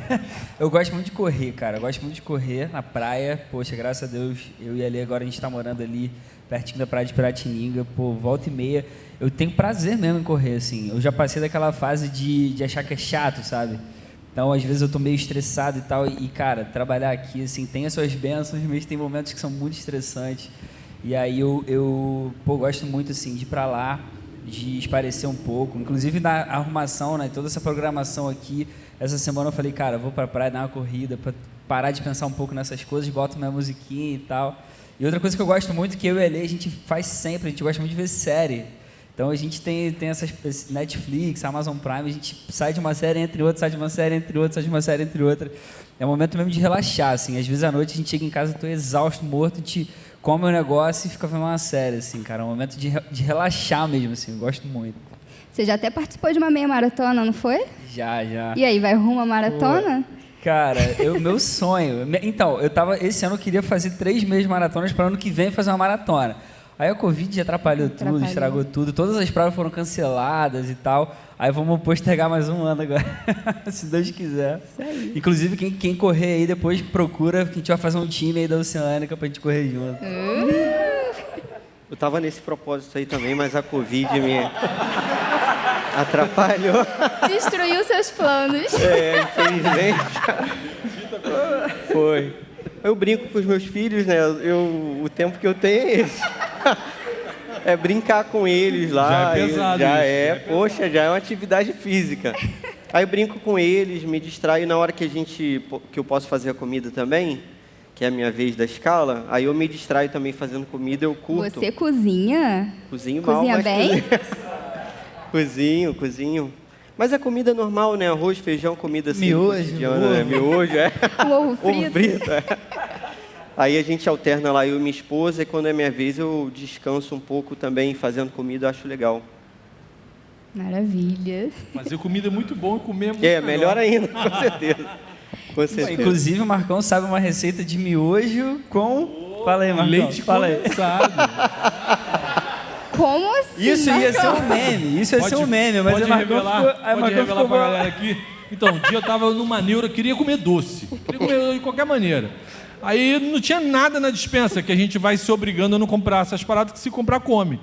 Eu gosto muito de correr, cara. Eu gosto muito de correr na praia. Poxa, graças a Deus, eu e a Ali agora a gente tá morando ali pertinho da praia de Piratininga. Pô, volta e meia. Eu tenho prazer mesmo em correr, assim. Eu já passei daquela fase de achar que é chato, sabe? Então, às vezes eu tô meio estressado e tal, e, cara, trabalhar aqui, assim, tem as suas bênçãos, mas tem momentos que são muito estressantes. E aí eu gosto muito, assim, de ir pra lá, de esparecer um pouco. Inclusive, na arrumação, né, toda essa programação aqui, essa semana eu falei, cara, vou pra praia dar uma corrida, pra parar de pensar um pouco nessas coisas, boto minha musiquinha e tal. E outra coisa que eu gosto muito, que eu e a Lê, a gente faz sempre, a gente gosta muito de ver série. Então a gente tem essas Netflix, Amazon Prime, a gente sai de uma série entre outra, sai de uma série entre outra, sai de uma série entre outra. É um momento mesmo de relaxar, assim. Às vezes à noite a gente chega em casa, tô exausto, morto, a gente come um negócio e fica vendo uma série, assim, cara. É um momento de relaxar mesmo, assim. Eu gosto muito. Você já até participou de uma meia maratona, não foi? Já. E aí, vai rumo à maratona? Cara, meu sonho... Então, esse ano eu queria fazer 3 meses de maratonas para ano que vem fazer uma maratona. Aí a Covid atrapalhou tudo, estragou tudo. Todas as provas foram canceladas e tal. Aí vamos postergar mais um ano agora, se Deus quiser. Isso aí. Inclusive, quem correr aí depois procura, que a gente vai fazer um time aí da Oceânica pra gente correr junto. Eu tava nesse propósito aí também, mas a Covid me atrapalhou. Destruiu seus planos. Infelizmente. Foi. Eu brinco com os meus filhos, né? O tempo que eu tenho é esse. É brincar com eles lá. Já é pesado Poxa, já é uma atividade física. Aí eu brinco com eles, me distraio na hora que eu posso fazer a comida também, que é a minha vez da escala, aí eu me distraio também fazendo comida, eu curto. Você cozinha? Cozinho mal, Cozinha mas bem? Cozinho. Mas é comida normal, né? Arroz, feijão, comida assim. Miojo, cotidiana, né? Miojo, Um ovo frito? Ovo frito, Aí a gente alterna lá, eu e minha esposa, e quando é minha vez eu descanso um pouco também fazendo comida, eu acho legal. Maravilha. Fazer comida é muito bom e comer é muito Melhor ainda, com certeza. Com certeza. Inclusive, o Marcão sabe uma receita de miojo com... Fala aí, Marcão. Leite condensado. Como assim? Isso ia ser Marcão? um meme, mas pode o Marcão revelar ficou pra galera aqui. Então, um dia eu tava numa neura, queria comer doce. Queria comer de qualquer maneira. Aí não tinha nada na despensa, que a gente vai se obrigando a não comprar essas paradas que se comprar, come.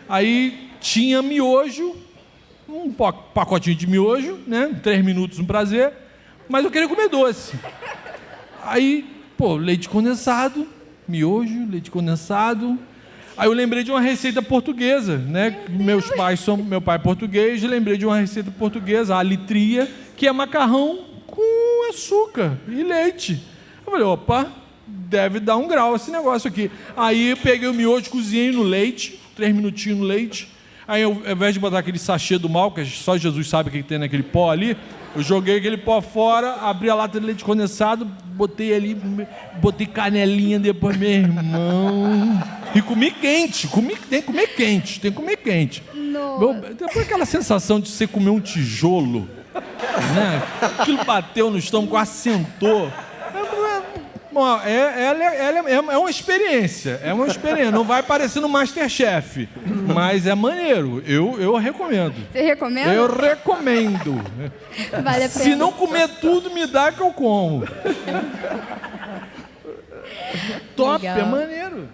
Aí tinha miojo, um pacotinho de miojo, né? 3 minutos, um prazer. Mas eu queria comer doce. Aí, leite condensado, miojo, leite condensado. Aí eu lembrei de uma receita portuguesa, né? Meu pai é português, lembrei de uma receita portuguesa, a litria, que é macarrão com açúcar e leite. Eu falei, opa, deve dar um grau esse negócio aqui. Aí eu peguei o miojo, cozinhei no leite, 3 minutinhos no leite. Aí ao invés de botar aquele sachê do mal, que só Jesus sabe o que tem naquele pó ali, eu joguei aquele pó fora, abri a lata de leite condensado, botei ali, botei canelinha depois, meu irmão. E comi quente, tem que comer quente. Depois aquela sensação de você comer um tijolo, né? Aquilo bateu no estômago, assentou. É uma experiência, não vai parecer no Masterchef, mas é maneiro, eu recomendo. Você recomenda? Eu recomendo. Vale a pena. Se não comer tudo, me dá que eu como. Top, Legal. é maneiro.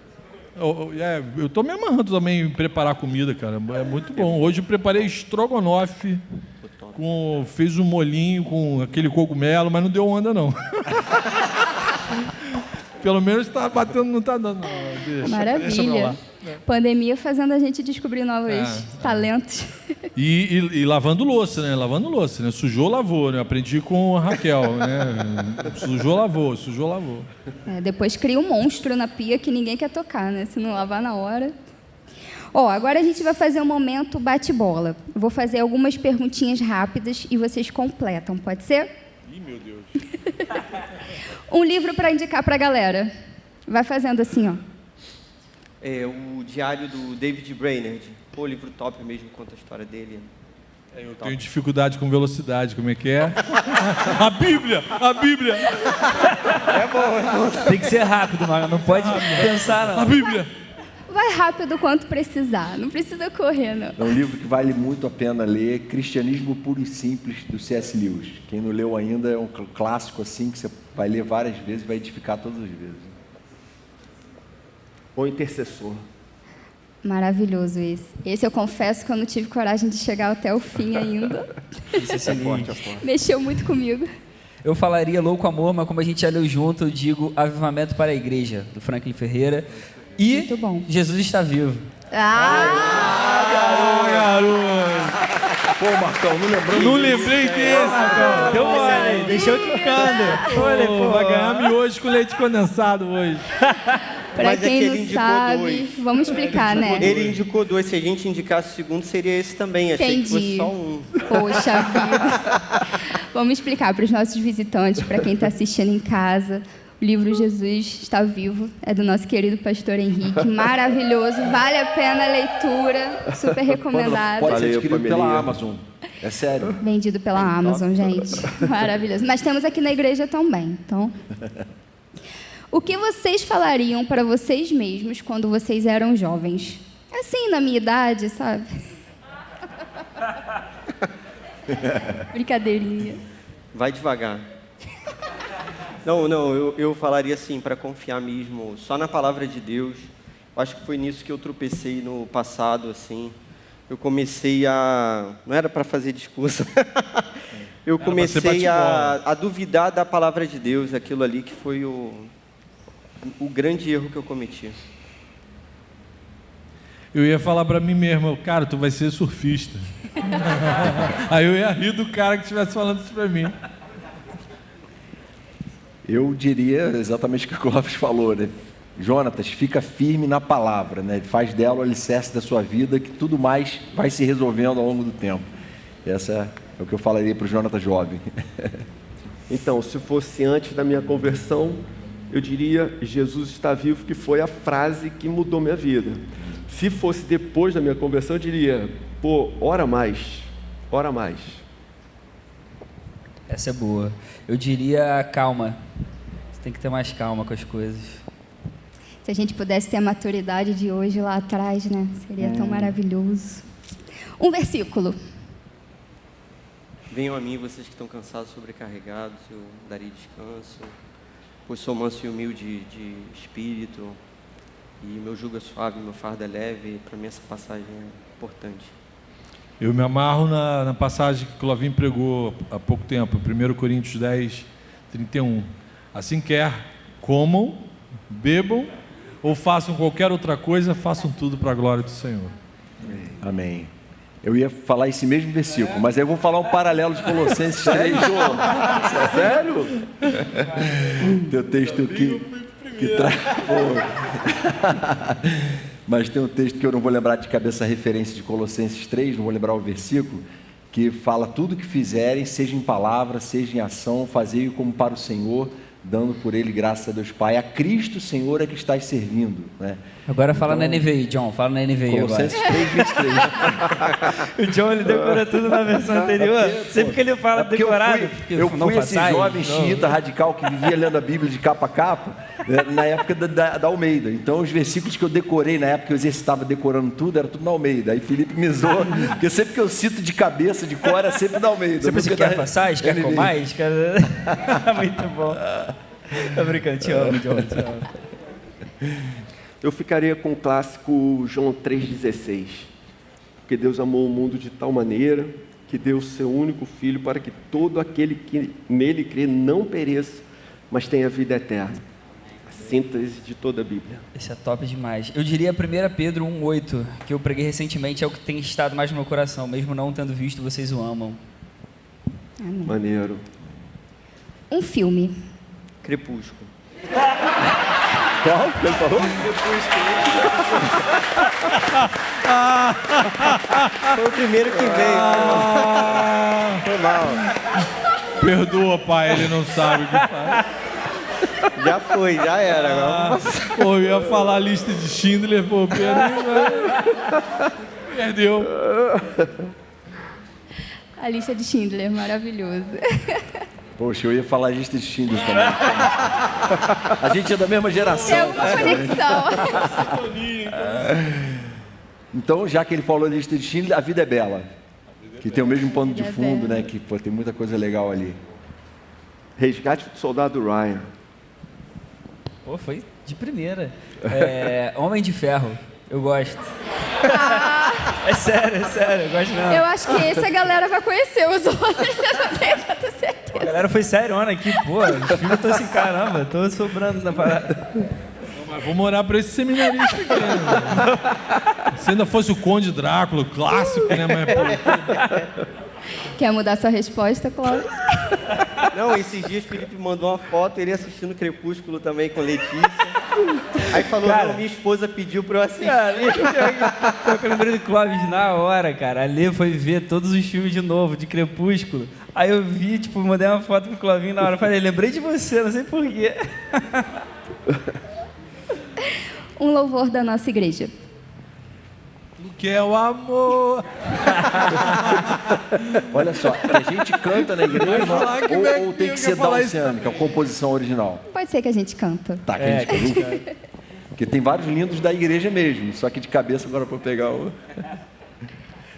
Eu tô me amarrando também em preparar comida, cara, é muito bom. Hoje eu preparei estrogonofe, fiz um molhinho com aquele cogumelo, mas não deu onda não. Pelo menos tá batendo, não tá dando. Deixa pra Maravilha. lá. Pandemia fazendo a gente descobrir novos talentos. E lavando louça, né? Sujou, lavou, né? Aprendi com a Raquel, né? Sujou, lavou. Depois cria um monstro na pia que ninguém quer tocar, né? Se não lavar na hora. Agora a gente vai fazer um momento bate-bola. Eu vou fazer algumas perguntinhas rápidas e vocês completam, pode ser? Ih, meu Deus. Um livro para indicar para a galera. Vai fazendo assim, ó. É o Diário do David Brainerd. Livro top mesmo, conta a história dele. Eu tenho dificuldade com velocidade, como é que é? A Bíblia! É bom. Tem que ser rápido, Marcão, não pode pensar, não. A Bíblia! Vai rápido quanto precisar, não precisa correr, não. É um livro que vale muito a pena ler, Cristianismo Puro e Simples, do C.S. Lewis. Quem não leu ainda, é um clássico assim, que você vai ler várias vezes e vai edificar todas as vezes. O Intercessor. Maravilhoso esse. Esse eu confesso que eu não tive coragem de chegar até o fim ainda. Isso é Forte. Mexeu muito comigo. Eu falaria Louco Amor, mas como a gente já leu junto, eu digo Avivamento para a Igreja, do Franklin Ferreira. E Muito bom. Jesus está vivo. Pô, Marcão, não lembrou? Não lembrei desse, cara. Deu mole, deixou quicando. Vai ganhar miojo com leite condensado hoje. Para Mas é que quem ele não indicou sabe, 2. vamos explicar, né? Ele indicou 2, se a gente indicasse o segundo, seria esse também. Achei que fosse só um. Poxa vida. Vamos explicar para os nossos visitantes, para quem está assistindo em casa. O livro Jesus Está Vivo, é do nosso querido pastor Henrique, maravilhoso, vale a pena a leitura, super recomendado. Pode ser Valeu, adquirido família. pela Amazon. É sério. Vendido pela Amazon, gente, maravilhoso. Mas temos aqui na igreja também, então... O que vocês falariam para vocês mesmos quando vocês eram jovens? Assim, na minha idade, sabe? Brincadeirinha. Vai devagar. Não, eu falaria assim, para confiar mesmo só na palavra de Deus. Eu acho que foi nisso que eu tropecei no passado, assim. Eu comecei a... Não era para fazer discurso. Eu comecei a duvidar da palavra de Deus, aquilo ali que foi o grande erro que eu cometi. Eu ia falar pra mim mesmo, cara, tu vai ser surfista. Aí eu ia rir do cara que estivesse falando isso pra mim. Eu diria exatamente o que o Clóvis falou, né? Jonatas, fica firme na palavra, né? Faz dela o alicerce da sua vida, que tudo mais vai se resolvendo ao longo do tempo. Essa é o que eu falaria para o Jonatas jovem. Então, se fosse antes da minha conversão, eu diria Jesus está vivo, que foi a frase que mudou minha vida. Se fosse depois da minha conversão, eu diria, pô, ora mais, ora mais. Essa é boa. Eu diria calma. Você tem que ter mais calma com as coisas. Se a gente pudesse ter a maturidade de hoje lá atrás, né? Seria tão maravilhoso. Um versículo. Venham a mim, vocês que estão cansados, sobrecarregados, eu darei descanso. Pois sou manso e humilde de espírito, e meu jugo é suave, meu fardo é leve. Para mim essa passagem é importante. Eu me amarro na passagem que o Clovinho pregou há pouco tempo, 1 Coríntios 10, 31. Assim quer, comam, bebam, ou façam qualquer outra coisa, façam tudo para a glória do Senhor. Amém. Eu ia falar esse mesmo versículo, mas aí eu vou falar um paralelo de Colossenses 3. Sério? Teu texto que traz... Mas tem um texto que eu não vou lembrar de cabeça a referência de Colossenses 3, não vou lembrar o versículo, que fala tudo que fizerem, seja em palavra, seja em ação, fazei-o como para o Senhor, dando por ele graças a Deus Pai. A Cristo, Senhor, é que estás servindo, né? Agora fala na NVI, John. Fala na NVI Colossenses agora. 3, 23. O John, ele decora tudo na versão anterior. Sempre que ele fala Porque decorado. eu fui esse jovem xiita radical que vivia lendo a Bíblia de capa a capa, né, na época da Almeida. Então, os versículos que eu decorei na época que eu exercitava decorando tudo, era tudo na Almeida. Aí Felipe me zoou, porque sempre que eu cito de cabeça, de cor, é sempre na Almeida. Você pensa que quer passar? Quer com mais? Muito bom. Tô brincando, te amo, John, te amo. Eu ficaria com o clássico João 3,16. Porque Deus amou o mundo de tal maneira que deu o seu único Filho para que todo aquele que nele crê não pereça, mas tenha vida eterna. A síntese de toda a Bíblia. Esse é top demais. Eu diria 1 Pedro 1,8, que eu preguei recentemente, é o que tem estado mais no meu coração. Mesmo não tendo visto, vocês o amam. Amém. Maneiro. Um filme. Crepúsculo. Qual que ele falou? Foi o primeiro que veio. Foi mal. Perdoa, pai, ele não sabe o que faz. Já foi, já era. Agora vamos passar. Pô, eu ia falar a lista de Schindler, pô, perdeu. A lista de Schindler, maravilhoso. Poxa, eu ia falar a lista de Schindler também. A gente é da mesma geração. Tem alguma conexão. Então, já que ele falou a lista de Schindler, A Vida é Bela. Que tem o mesmo pano de fundo, né? Que pô, tem muita coisa legal ali. Resgate do Soldado Ryan. Pô, foi de primeira. Homem de Ferro, eu gosto. É sério, eu gosto mesmo. Eu acho que esse a galera vai conhecer, os outros eu não tenho tanta certeza. A galera foi seriona aqui, pô. Os filmes estão assim, caramba, tô sobrando na parada. Mas vou morar pra esse seminarista aqui, né? Se ainda fosse o Conde Drácula, o clássico, né? Mas, pô, Quer mudar sua resposta, Cláudio? Não, esses dias o Felipe mandou uma foto, ele assistindo Crepúsculo também com Letícia. Aí falou, Cara, não, minha esposa pediu pra eu assistir. Cara, eu lembrei do Clóvis na hora, cara. A Lê foi ver todos os filmes de novo, de Crepúsculo. Aí eu vi, tipo, mandei uma foto pro Clovinho na hora. Falei, lembrei de você, não sei porquê. Um louvor da nossa igreja. O que é o amor? Olha só, que a gente canta na igreja falar que ou tem eu que ia ser falar da isso Oceânica, a composição original? Pode ser que a gente canta. Tá, que a gente canta. Porque tem vários lindos da igreja mesmo, só que de cabeça agora para pegar o...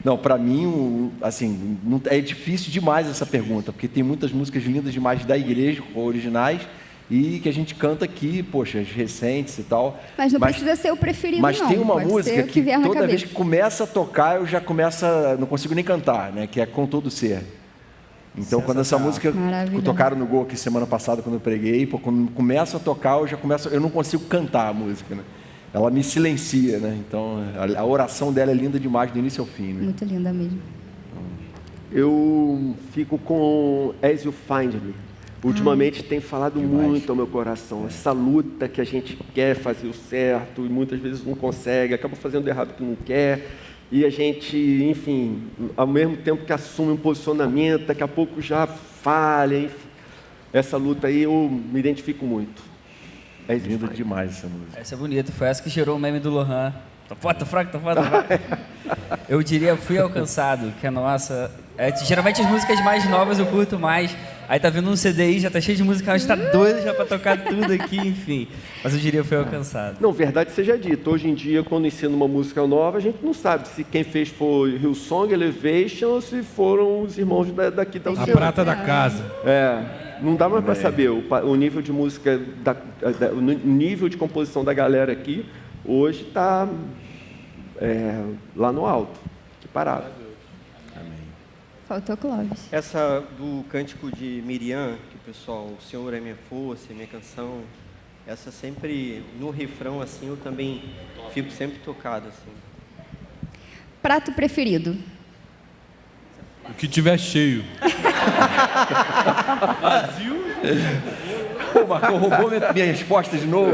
Não, para mim, assim, é difícil demais essa pergunta, porque tem muitas músicas lindas demais da igreja, originais, e que a gente canta aqui, poxa, as recentes e tal. Mas não precisa ser o preferido, mas não. tem uma Pode música ser o que vier na toda vez cabeça. que começa a tocar, eu já começo não consigo nem cantar, né? Que é Com Todo Ser. Então, quando essa música Maravilhoso. tocaram no Gol aqui semana passada, quando eu preguei, pô, quando começa a tocar, eu não consigo cantar a música, né? Ela me silencia, né? Então, a oração dela é linda demais, do início ao fim, né? Muito linda mesmo. Eu fico com As You Find Me. Ultimamente tem falado muito ao meu coração. Essa luta que a gente quer fazer o certo e muitas vezes não consegue, acaba fazendo errado que não quer. E a gente, enfim, ao mesmo tempo que assume um posicionamento, daqui a pouco já falha. Enfim. Essa luta aí eu me identifico muito. É linda demais essa música. Essa é bonita, foi essa que gerou o meme do Lohan. Tô foda, tô fraco, tô foda, tô fraco. Eu diria Fui Alcançado, que é nossa. Geralmente as músicas mais novas eu curto mais. Aí tá vendo um CD aí, já tá cheio de música, a gente tá doido já pra tocar tudo aqui, enfim. Mas eu diria Fui Alcançado. Não, verdade seja dita. Hoje em dia, quando ensina uma música nova, a gente não sabe se quem fez foi Hillsong, Elevation ou se foram os irmãos daqui da A Oceânica. prata da casa. Não dá mais para saber o nível de música, o nível de composição da galera aqui, hoje está lá no alto, que parado. Faltou Clóvis. Essa do cântico de Miriam, que o pessoal, o Senhor é minha força, é minha canção, essa sempre, no refrão, assim, eu também fico sempre tocado, assim. Prato preferido. O que tiver cheio. Pô, Marcão roubou minha resposta de novo.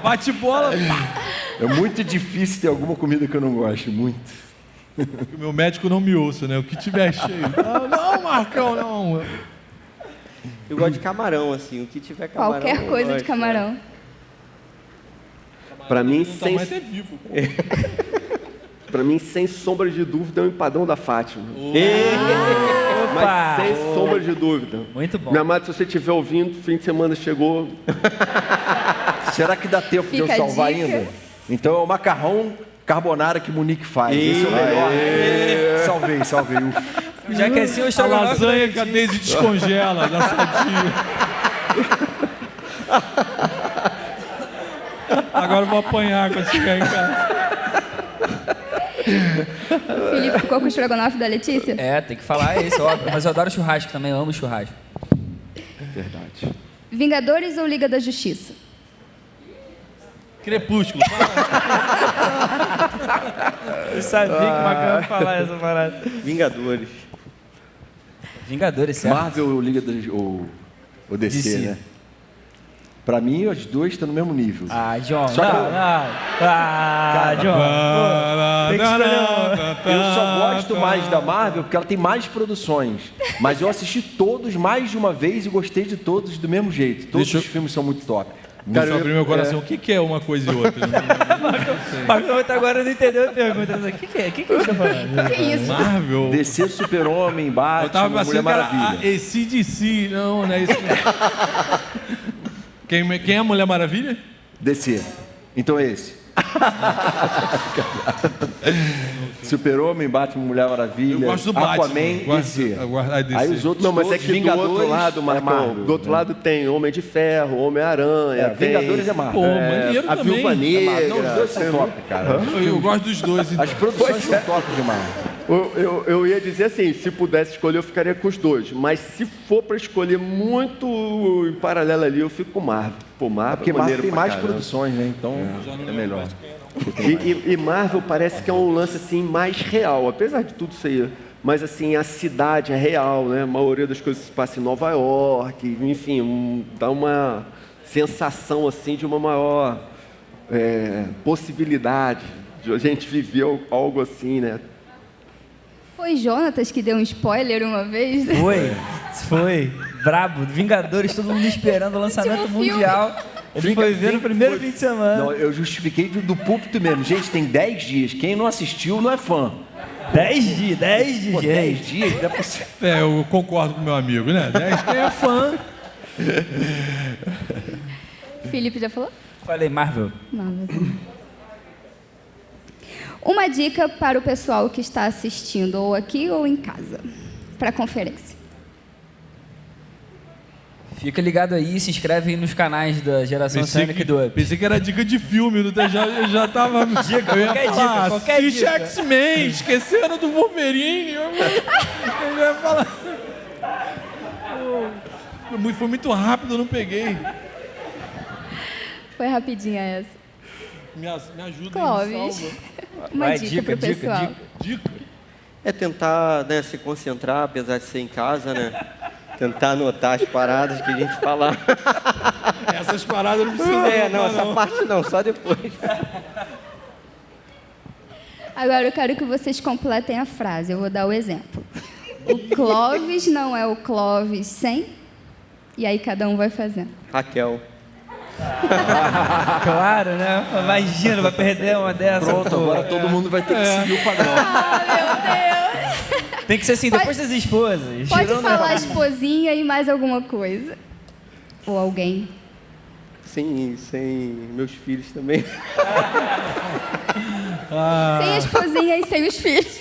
Bate bola. É muito difícil ter alguma comida que eu não gosto, muito. Que o meu médico não me ouça, né? O que tiver cheio. Não, Marcão, não. Eu gosto de camarão, assim, o que tiver camarão. Qualquer eu coisa de gosto, camarão. Para mim, Não tá mais é vivo, pô. para mim, sem sombra de dúvida, é o empadão da Fátima. Mas sem sombra de dúvida. Muito bom. Meu amado, se você estiver ouvindo, fim de semana chegou. Será que dá tempo de eu Fica a salvar dica. ainda? Então é o macarrão carbonara que Monique faz. Esse é o melhor. Salvei. Já que assim eu A estou lasanha que a Daisy descongela, da Sadia. Agora eu vou apanhar quando chegar em casa. O Felipe ficou com o estrogonofe da Letícia? É, tem que falar isso, óbvio. Mas eu adoro churrasco também, eu amo churrasco. Verdade. Vingadores ou Liga da Justiça? Crepúsculo. Eu sabia que o Macan ia falar essa parada. Vingadores. Vingadores, certo? Marvel ou Liga ou DC, DC. né? Pra mim, os dois estão no mesmo nível. Ah, John, Só que não. Ah, John. Pô, tem que escolher Eu só gosto mais da Marvel porque ela tem mais produções. Mas eu assisti todos mais de uma vez e gostei de todos do mesmo jeito. Todos Deixa eu- os filmes são muito top. Deixa eu abrir meu coração. O que é uma coisa e outra? Marcão até agora não entendeu a pergunta. O que é? O que a gente tá falando? Que isso? Marvel. DC, Super-Homem, Batman, Eu tava Mulher pensando que era Maravilha. AC/DC. Não, não é isso. Não. Quem é a Mulher Maravilha? DC. Então é esse. Super-Homem, Batman, Mulher Maravilha, Eu gosto do Batman. Aquaman, DC. DC. Aí os outros Não, mas é todos, que Vingadores, do outro lado, Marcão, Marvel, do outro né? lado tem Homem de Ferro, Homem-Aranha, tem Vingadores é Marvel. Pô, maneiro a também. Viúva Negra. Não, os dois são top, cara. Eu gosto dos dois. Então. As produções são top demais. Eu ia dizer assim, se pudesse escolher, eu ficaria com os dois. Mas se for para escolher muito em paralelo ali, eu fico com Marvel. Pô, Marvel Porque é Marvel maneiro tem pra mais caramba. produções, né? Então é melhor. E Marvel parece que é um lance assim mais real, apesar de tudo ser, mas assim a cidade é real, né? A maioria das coisas se passa em Nova York, enfim, dá uma sensação assim de uma maior possibilidade de a gente viver algo assim, né? Foi Jonatas que deu um spoiler uma vez? Foi. Brabo. Vingadores, todo mundo esperando o lançamento mundial. Ele foi ver no primeiro fim de semana. Não, eu justifiquei do púlpito mesmo. Gente, tem 10 dias. Quem não assistiu não é fã. 10 dias, 10 dias. Pô, 10 dias? Não é possível. Eu concordo com meu amigo, né? 10 quem é fã. Felipe já falou? Falei, Marvel. Uma dica para o pessoal que está assistindo, ou aqui ou em casa, para a conferência. Fica ligado aí, se inscreve aí nos canais da Geração Sonic do Up. Pensei que era dica de filme, eu já tava... Dica, eu ia qualquer falar, dica, qualquer assiste dica. X-Men, esqueceram do Wolverine. Eu ia falar... Foi muito rápido, eu não peguei. Foi rapidinha essa. Me ajuda, Clóvis, me salva. uma Vai, dica para o pessoal. Dica. É tentar, né, se concentrar, apesar de ser em casa, né? Tentar anotar as paradas que a gente falar. Essas paradas não precisam Não, anotar, essa parte não, só depois. Agora eu quero que vocês completem a frase, eu vou dar o exemplo. O Clóvis não é o Clóvis sem... E aí cada um vai fazendo. Raquel. Claro, né? Imagina, vai perder uma dessa. Pronto, agora todo mundo vai ter que seguir o padrão. Ah, meu Deus! Tem que ser assim, depois das esposas. Pode Tirando falar a- esposinha e mais alguma coisa. Ou alguém. Sem meus filhos também. Sem a esposinha e sem os filhos.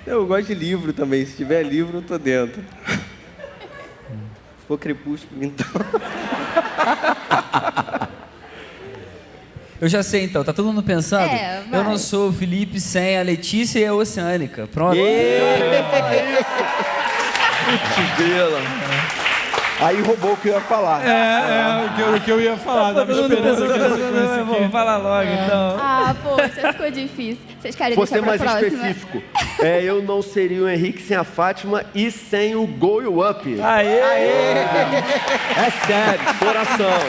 Eu gosto de livro também. Se tiver livro, eu tô dentro. Se for Crepúsculo, então. Eu já sei então, tá todo mundo pensando? É, vai. Eu não sou o Felipe sem a Letícia e a Oceânica. Pronto. Bela. Aí roubou o que eu ia falar. O que eu ia falar. Tava Todo mundo esperando pensando, aqui a sequência vamos aqui. falar logo então. Ah, poxa, ficou difícil. Vocês querem Vou deixar ser pra mais próxima? específico. Eu não seria o Henrique sem a Fátima e sem o Go e o Up. Aê! É sério, coração.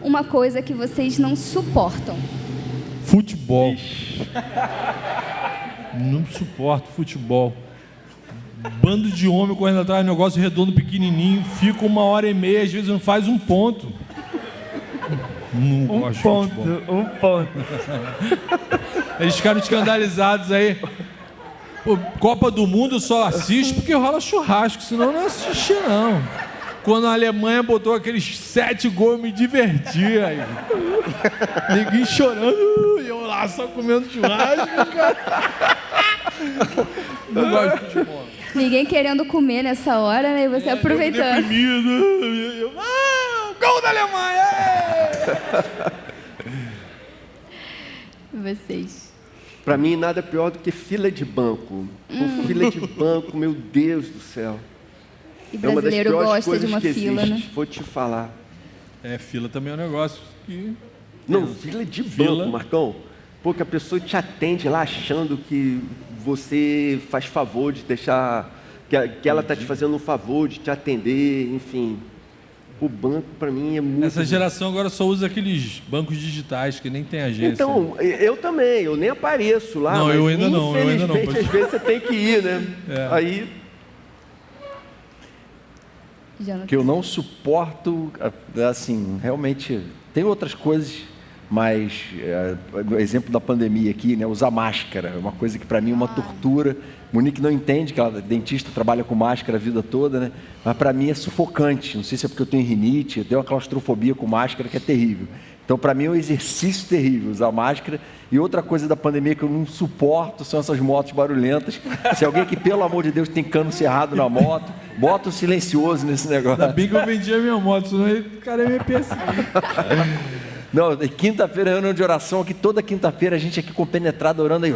Uma coisa que vocês não suportam. Futebol. Não suporto futebol. Bando de homem correndo atrás de um negócio redondo, pequenininho, fica 1h30, às vezes não faz um ponto. Não gosto de futebol. Um ponto. Eles ficaram escandalizados aí. Pô, Copa do Mundo eu só assisto porque rola churrasco, senão eu não assisti, não. Quando a Alemanha botou aqueles 7 gols, eu me diverti aí. Ninguém chorando, e eu lá só comendo churrasco, cara. Não gosto de futebol. Ninguém querendo comer nessa hora, né? E você aproveitando. Deprimido. Gol da Alemanha! Vocês. Pra mim, nada pior do que fila de banco. Fila de banco, meu Deus do céu. E É uma das brasileiro piores gosta de coisas uma que fila, né? existe. Vou te falar. Fila também é um negócio que... Não, fila de Fila. banco, Marcão. Pô, que a pessoa te atende lá achando que você faz favor de deixar... Que ela tá te fazendo um favor de te atender, enfim. O banco, pra mim, é muito... Essa geração agora só usa aqueles bancos digitais, que nem tem agência. Então, eu também, eu nem apareço lá. Não, mas eu ainda não, infelizmente, às vezes você tem que ir, né? Aí, Jonathan. Que eu não suporto, assim, realmente, tem outras coisas, mas o exemplo da pandemia aqui, né, usar máscara, é uma coisa que para mim é uma tortura. Monique não entende, que ela é dentista, trabalha com máscara a vida toda, né? Mas para mim é sufocante. Não sei se é porque eu tenho rinite, eu tenho uma claustrofobia com máscara que é terrível. Então, para mim é um exercício terrível usar máscara. E outra coisa da pandemia que eu não suporto são essas motos barulhentas. Se alguém que, pelo amor de Deus, tem cano cerrado na moto, bota o silencioso nesse negócio. Ainda bem que eu vendi a minha moto, senão o cara ia me perseguir. Não, quinta-feira é reunião de oração, que toda quinta-feira a gente aqui compenetrado orando aí.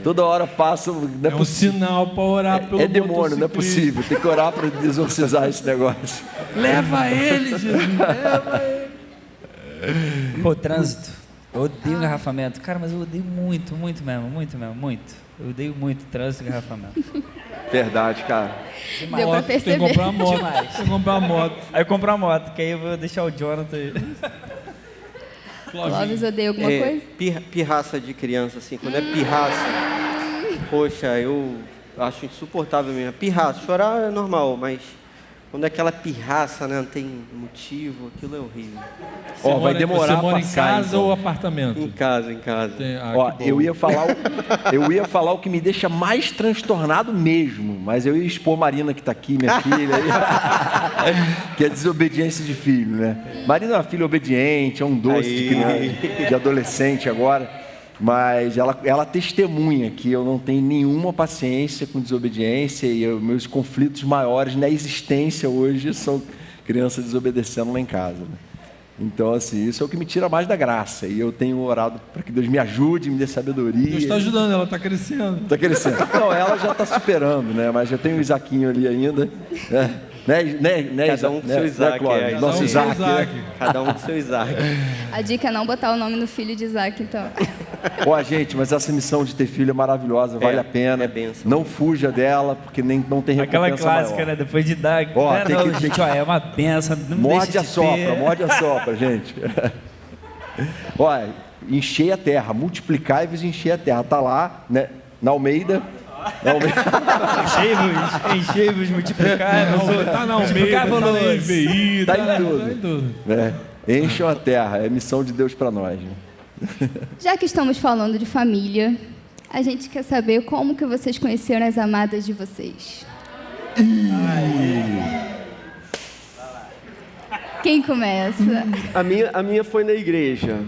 Toda hora passa. Não É um sinal para orar pelo É demônio, não é motociclista. possível. Tem que orar para exorcizar esse negócio. Leva ele, Jesus. Leva ele. Pô, trânsito. Eu odeio engarrafamento. Cara, mas eu odeio muito, muito mesmo, muito. Eu odeio muito trânsito e engarrafamento. verdade, cara. Deu pra Moto, tem que perceber. comprar uma moto. Demais. Tem que comprar uma moto. Aí eu compro uma moto, que aí eu vou deixar o Jonathan aí. Clóvis odeia alguma coisa? Pirraça de criança, assim. Quando é pirraça, poxa, eu acho insuportável mesmo. Pirraça, chorar é normal, mas quando é aquela pirraça, né, não tem motivo, aquilo é horrível. Vai demorar Você mora a em passar, casa então. ou apartamento? Em casa. Que bom. Eu ia falar o que me deixa mais transtornado mesmo, mas eu ia expor Marina, que está aqui, minha filha, que é desobediência de filho, né? Marina é uma filha obediente, é um doce de criança, de adolescente agora, mas ela testemunha que eu não tenho nenhuma paciência com desobediência e meus conflitos maiores na existência hoje são crianças desobedecendo lá em casa, né? Então, assim, isso é o que me tira mais da graça. E eu tenho orado para que Deus me ajude, me dê sabedoria. Deus está ajudando, ela está crescendo. Está crescendo. Não, ela já está superando, né? Mas já tem o Isaquinho ali ainda. Né, Cada um com seu Isaac. Nosso Isaac. Cada um com seu Isaac. A dica é não botar o nome no filho de Isaac, então. Gente, mas essa missão de ter filho é maravilhosa, vale a pena. É bênção. Não fuja dela, porque não tem recompensa Aquela clássica, maior. né? Depois de dar... gente, é uma benção. Morde a sopra, gente. Encher a terra, multiplicai-vos e encher a terra. Está lá, né? Na Almeida. Enchei-vos, multiplicar. Está na Almeida, está na NVI, está em tudo. Encham a terra, é missão de Deus para nós. Né? Já que estamos falando de família, a gente quer saber como que vocês conheceram as amadas de vocês. Quem começa? A minha foi na igreja.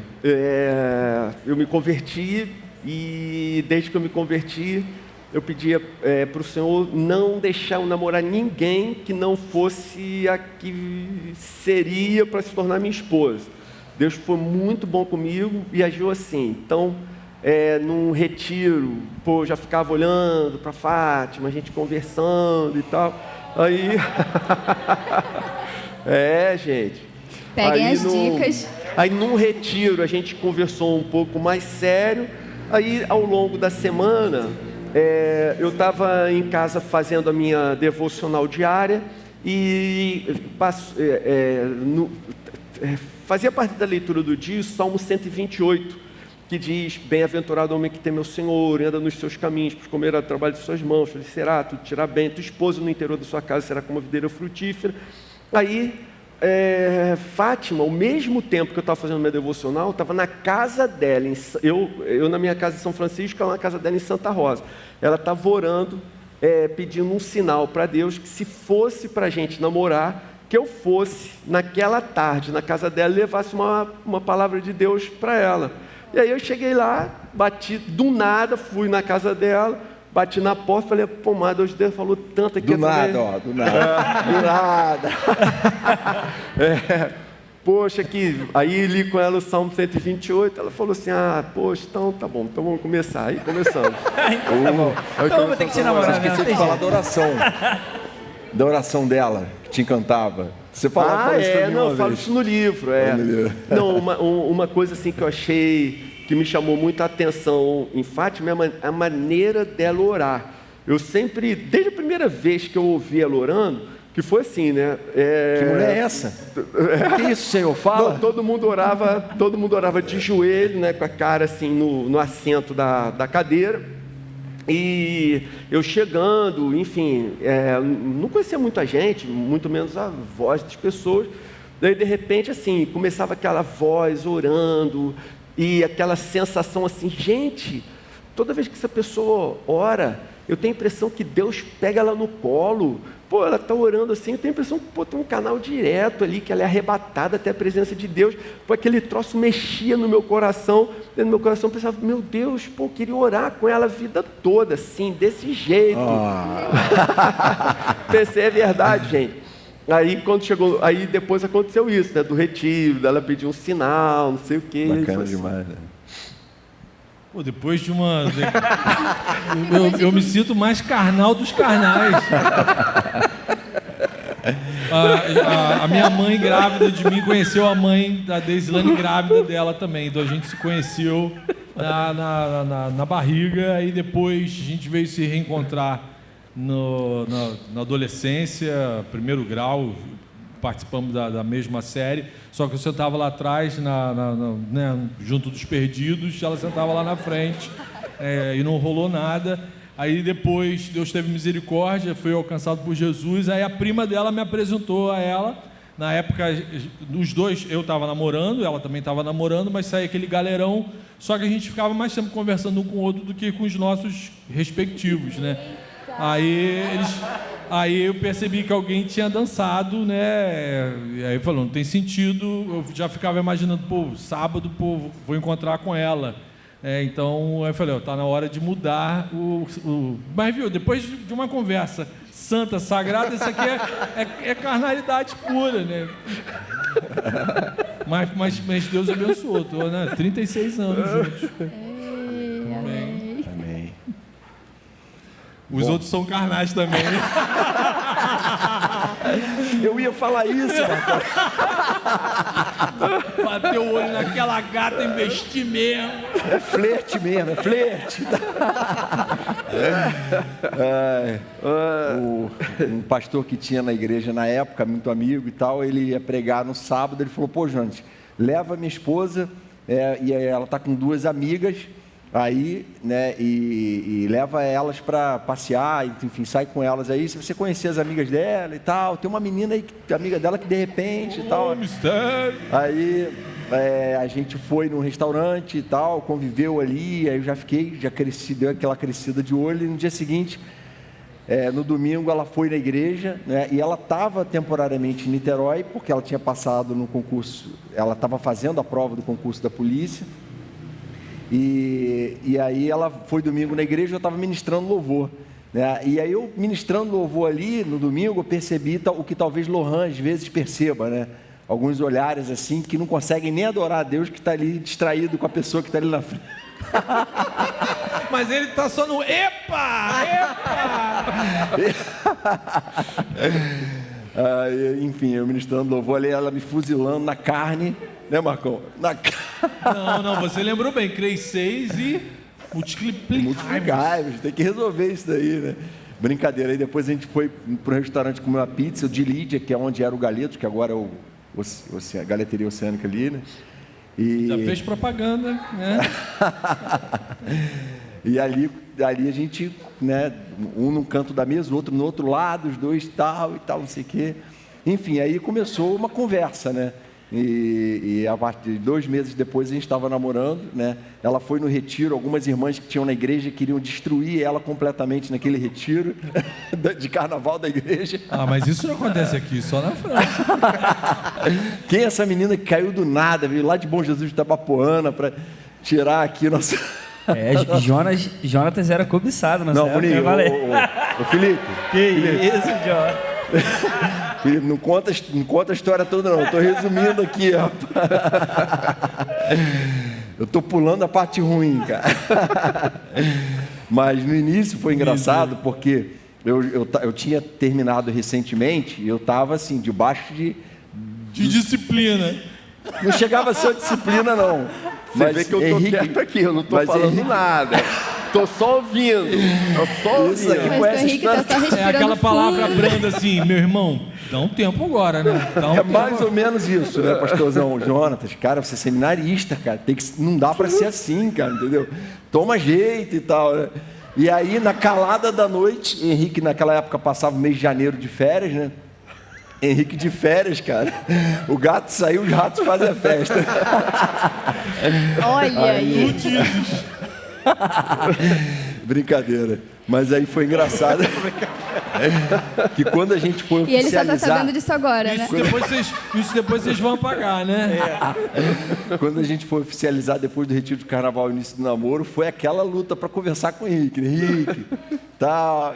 Eu me converti e desde que eu me converti, eu pedia para o Senhor não deixar eu namorar ninguém que não fosse a que seria para se tornar minha esposa. Deus foi muito bom comigo e agiu assim. Então, num retiro, já ficava olhando para Fátima, a gente conversando e tal. Aí... gente. Peguem as dicas. Aí, num retiro, a gente conversou um pouco mais sério. Aí, ao longo da semana... eu estava em casa fazendo a minha devocional diária e fazia parte da leitura do dia o Salmo 128, que diz: bem-aventurado o homem que teme ao Senhor, anda nos seus caminhos, pois comerá o trabalho de suas mãos, felicerá, tudo te irá bem, tua esposa no interior da sua casa será como uma videira frutífera. Aí, Fátima, ao mesmo tempo que eu estava fazendo minha devocional, estava na casa dela, eu na minha casa em São Francisco, ela na casa dela em Santa Rosa. Ela estava orando, pedindo um sinal para Deus, que se fosse para a gente namorar, que eu fosse naquela tarde na casa dela e levasse uma palavra de Deus para ela. E aí eu cheguei lá, bati do nada, fui na casa dela, bati na porta, falei: pô, mas Deus falou tanto aqui. Do nada. Do nada. Poxa, aí li com ela o Salmo 128, ela falou assim: poxa, então tá bom, então vamos começar. Aí começamos. Tá bom. Então vou ter que te namorar. Você esqueceu de falar da oração. Da oração dela, que te encantava. Você falou isso também eu falo isso no livro. Não, uma coisa assim que eu achei que me chamou muito a atenção em Fátima é a maneira dela orar. Eu sempre, desde a primeira vez que eu ouvi ela orando, que foi assim, né? Que mulher é essa? Que isso, Senhor? Fala. Não, todo mundo orava de joelho, né? Com a cara assim no assento da cadeira. E eu chegando, enfim, não conhecia muita gente, muito menos a voz das pessoas. Daí, de repente, assim, começava aquela voz orando e aquela sensação assim, gente, toda vez que essa pessoa ora, eu tenho a impressão que Deus pega ela no colo. Pô, ela está orando assim, eu tenho a impressão que tem um canal direto ali, que ela é arrebatada até a presença de Deus. Pô, aquele troço mexia no meu coração, dentro do meu coração eu pensava: meu Deus, eu queria orar com ela a vida toda, assim, desse jeito. Pensei, é verdade, gente. Aí quando chegou, aí depois aconteceu isso, né, do retiro, dela pedir um sinal, não sei o quê. Bacana demais, né? Pô, depois de uma... eu me sinto mais carnal dos carnais. A minha mãe grávida de mim conheceu a mãe da Deisilane grávida dela também. Então a gente se conheceu na barriga e depois a gente veio se reencontrar na adolescência, primeiro grau, participamos da mesma série, só que eu sentava lá atrás, né, junto dos perdidos, ela sentava lá na frente, e não rolou nada. Aí depois Deus teve misericórdia, foi alcançado por Jesus, aí a prima dela me apresentou a ela. Na época, os dois, eu estava namorando, ela também estava namorando, mas saía aquele galerão, só que a gente ficava mais tempo conversando um com o outro do que com os nossos respectivos, né? Aí eu percebi que alguém tinha dançado, né? E aí falou, não tem sentido, eu já ficava imaginando, sábado, vou encontrar com ela. Então, eu falei, tá na hora de mudar Mas, viu, depois de uma conversa santa, sagrada, isso aqui é carnalidade pura, né? Mas Deus abençoou, tô, né? 36 anos juntos. Amém. Amém. Os outros são carnais também. Eu ia falar isso, Marcão. Bateu o olho naquela gata, investir mesmo. É flerte mesmo, é flerte. Um pastor que tinha na igreja na época, muito amigo e tal, ele ia pregar no sábado, ele falou, pô, Jones, leva minha esposa, e ela está com 2 amigas, aí, né, e leva elas para passear, enfim, sai com elas aí, se você conhecer as amigas dela e tal, tem uma menina aí, amiga dela que de repente e tal. Mistério. Aí a gente foi num restaurante e tal, conviveu ali, aí eu já cresci, deu aquela crescida de olho, e no dia seguinte, no domingo, ela foi na igreja, né, e ela estava temporariamente em Niterói, porque ela tinha passado no concurso, ela estava fazendo a prova do concurso da polícia, e aí ela foi domingo na igreja, eu estava ministrando louvor, né? E aí eu ministrando louvor ali no domingo, eu percebi o que talvez Lohan às vezes perceba, né? Alguns olhares assim que não conseguem nem adorar a Deus, que está ali distraído com a pessoa que está ali na frente. Mas ele está só no epa! Enfim, eu ministrando louvor ali, ela me fuzilando na carne, né, Marcão? Na carne. Não, você lembrou bem, cresceis e multiplicar. Tem que resolver isso daí, né? Brincadeira. Aí depois a gente foi para um restaurante comer uma pizza, o de Lídia, que é onde era o Galeto, que agora é a Galeteria Oceânica ali, né? Já fez propaganda, né? E ali a gente, né, um num canto da mesa, o outro no outro lado, os dois tal e tal, não sei o quê. Enfim, aí começou uma conversa, né? E a partir de 2 meses depois a gente estava namorando, né? Ela foi no retiro, algumas irmãs que tinham na igreja queriam destruir ela completamente naquele retiro de carnaval da igreja. Mas isso não acontece aqui, só na França. Quem é essa menina que caiu do nada, veio lá de Bom Jesus de Itabapoana para tirar aqui nossa... Jonatas era cobiçado nessa época. Ô Felipe. Isso, Jonatas. Felipe, não conta a história toda não, eu estou resumindo aqui, rapaz. Eu estou pulando a parte ruim, cara. Mas no início foi engraçado, porque eu tinha terminado recentemente e eu estava assim, debaixo de disciplina. Não chegava a ser disciplina, não. Você vê que eu estou quieto aqui, eu não estou falando nada. Tô só ouvindo. Isso aqui com essa história. É aquela palavra branda assim, meu irmão, dá um tempo agora, né? Mais ou menos isso, né, pastorzão? Jonatas, cara, você é seminarista, cara. Não dá para ser assim, cara, entendeu? Toma jeito e tal, né? E aí, na calada da noite, Henrique, naquela época, passava o mês de janeiro de férias, né? Henrique de férias, cara. O gato saiu, os ratos fazem a festa. Olha aí. Brincadeira. Mas aí foi engraçado que quando a gente foi oficializar... E ele só está sabendo disso agora, né? Isso depois vocês vão apagar, né? Quando a gente foi oficializar depois do retiro de carnaval, início do namoro, foi aquela luta para conversar com o Henrique. Henrique, tal...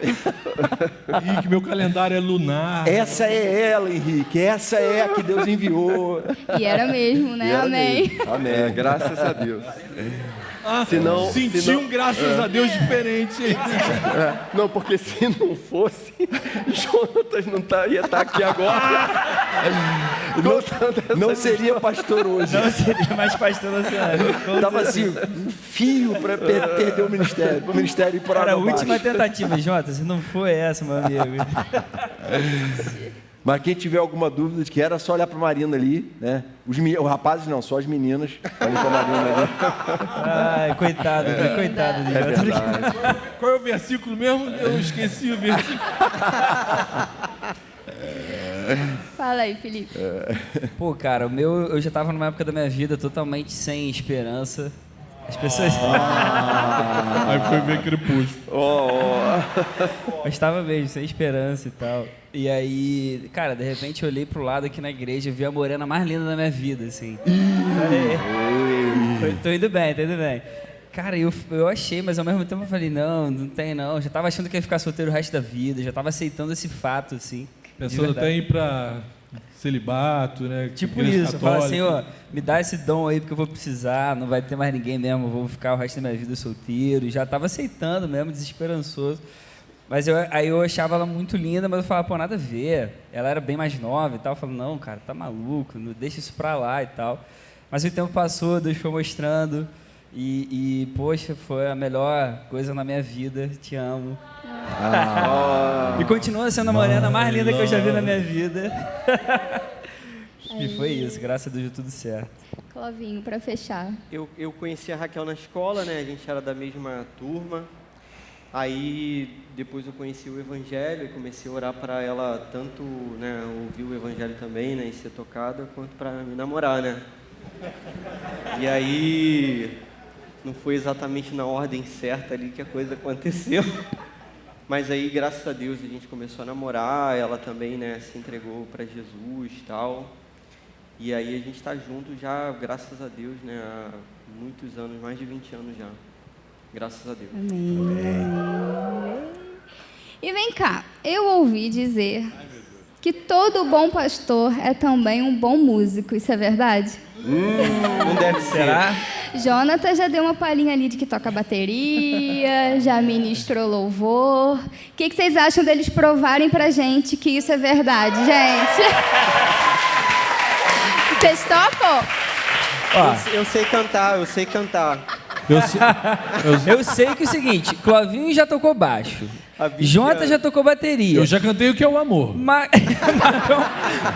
Henrique, meu calendário é lunar. Essa é ela, Henrique. Essa é a que Deus enviou. E era mesmo, né? Amém. Mesmo. Amém. Graças a Deus. Senti um graças a Deus diferente. Não, porque se não fosse, Jonatas ia estar aqui agora. Não seria pastor hoje. Não seria mais pastor na cidade. Estava assim, um fio para perder o ministério ir para a última tentativa, Jota, se não foi essa, meu amigo. Mas quem tiver alguma dúvida de que era só olhar para a Marina ali, né? Os rapazes não, só as meninas. Olhem para a Marina ali. Ai, coitado de É verdade. Qual é o versículo mesmo? Eu esqueci o versículo. Fala aí, Felipe. Pô, cara, eu já tava numa época da minha vida totalmente sem esperança. As pessoas... Aí foi ver Crepúsculo. Mas tava mesmo, sem esperança e tal. E aí, cara, de repente eu olhei pro lado aqui na igreja e vi a morena mais linda da minha vida, assim. Tô indo bem. Cara, eu achei, mas ao mesmo tempo eu falei, não tem não. Já tava achando que ia ficar solteiro o resto da vida, já tava aceitando esse fato, assim. Pensando até em ir pra celibato, né? Tipo Igreja isso, fala católica. assim, ó, me dá esse dom aí porque eu vou precisar, não vai ter mais ninguém mesmo, eu vou ficar o resto da minha vida solteiro. Já tava aceitando mesmo, desesperançoso. Mas aí eu achava ela muito linda, mas eu falava, pô, nada a ver. Ela era bem mais nova e tal. Eu falava, não, cara, tá maluco, não deixa isso pra lá e tal. Mas o tempo passou, Deus foi mostrando. Poxa, foi a melhor coisa na minha vida. Te amo. E continua sendo a morena mais linda que eu já vi na minha vida. E foi isso, graças a Deus deu tudo certo. Clovinho, para fechar. Eu conheci a Raquel na escola, né? A gente era da mesma turma. Aí depois eu conheci o Evangelho e comecei a orar para ela tanto, né, ouvir o Evangelho também, né, e ser tocada, quanto para me namorar, né? E aí não foi exatamente na ordem certa ali que a coisa aconteceu. Mas aí, graças a Deus, a gente começou a namorar, ela também, né, se entregou para Jesus e tal. E aí a gente está junto já, graças a Deus, né, há muitos anos, mais de 20 anos já. Graças a Deus. Amém. E vem cá, eu ouvi dizer que todo bom pastor é também um bom músico, isso é verdade? Não deve ser. Será? Jonathan já deu uma palhinha ali de que toca bateria, já ministrou louvor. O que vocês acham deles provarem pra gente que isso é verdade, gente? Vocês topam? Eu sei cantar. Eu sei que é o seguinte, Clovinho já tocou baixo, Jonathan já tocou bateria. Eu já cantei o que é o amor.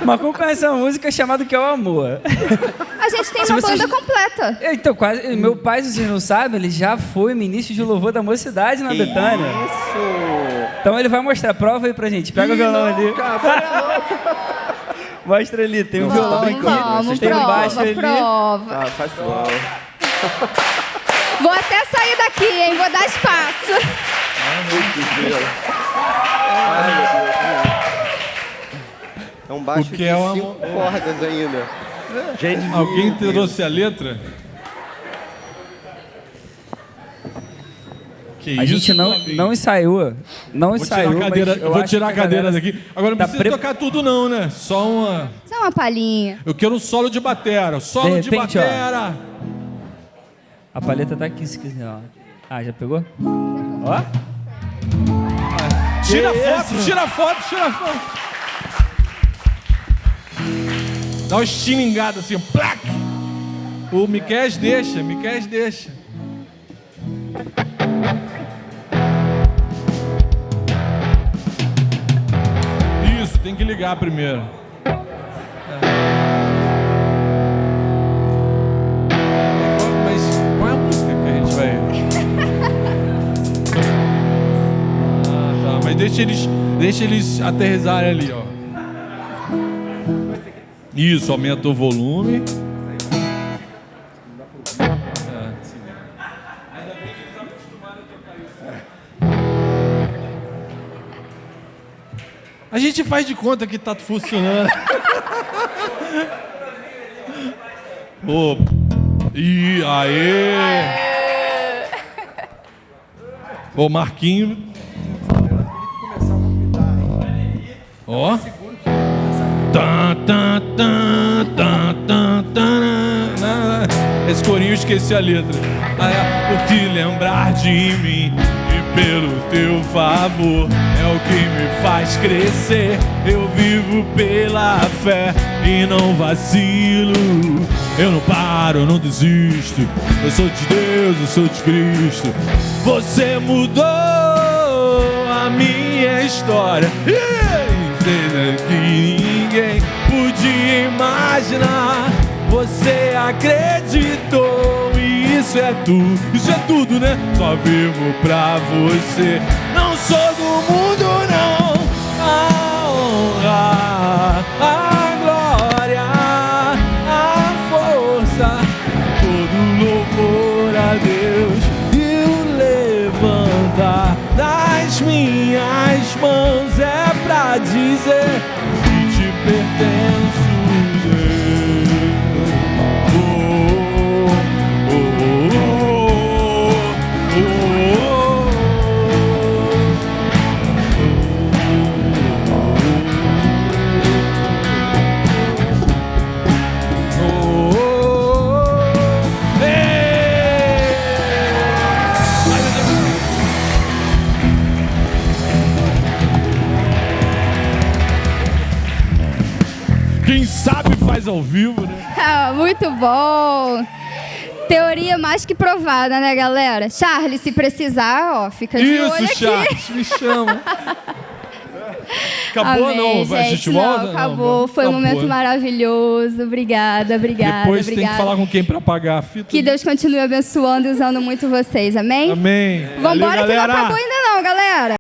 Marcão conhece uma música chamada O Que é o Amor. A gente tem uma banda completa. Então, quase, meu pai, se vocês não sabem, ele já foi ministro de louvor da Mocidade na Betânia. Isso! Então ele vai mostrar, prova aí pra gente. Pega o violão ali. Mostra ali, tem um violão aqui, tem um baixo ali. Prova. Faz prova. Vou até sair daqui, hein? Vou dar espaço. É um baixo O que de é o 5 cordas ainda. Gente, Alguém trouxe a letra? Que A gente Flavinho? não ensaiou. Não Vou tirar ensaiou, a cadeira, mas eu vou acho tirar a que cadeira galera daqui. Agora não tá precisa tocar tudo não, né? Só uma... Só uma palhinha. Eu quero um solo de batera. Solo de repente, ó. batera. A palheta tá aqui, se quiser, ó. Ah, já pegou? Ó. Tira Que foto, tira foto, tira foto. Dá uma estilingada assim, plac. O Miquel deixa. Isso, tem que ligar primeiro. Mas qual é a música que a gente vai... Tá, mas deixa eles aterrissarem ali, ó. Isso, aumenta o volume. A gente faz de conta que tá funcionando. Ô, e aê! Ô, Marquinho. Ó. Esse corinho eu esqueci a letra. Por que lembrar de mim e pelo teu favor é o que me faz crescer. Eu vivo pela fé e não vacilo. Eu não paro, eu não desisto. Eu sou de Deus, eu sou de Cristo. Você mudou a minha história. coisas que ninguém podia imaginar. Você acreditou e isso é tudo, né? Só vivo pra você. Não sou do mundo, não. A honra, a glória, a força, todo louvor a Deus e o levantar das minhas mãos é pra dizer que te pertenço. Quem sabe faz ao vivo, né? Ah, muito bom. Teoria mais que provada, né, galera? Charles, se precisar, ó, fica de olho aqui. Isso, Charles, me chama. Acabou, Amém, não? A gente volta? Não, acabou. Foi um momento maravilhoso. Obrigada. Depois tem que falar com quem para pagar a fita. Que Deus continue abençoando e usando muito vocês. Amém? Amém. Vambora, Valeu, que não galera. acabou ainda não, galera.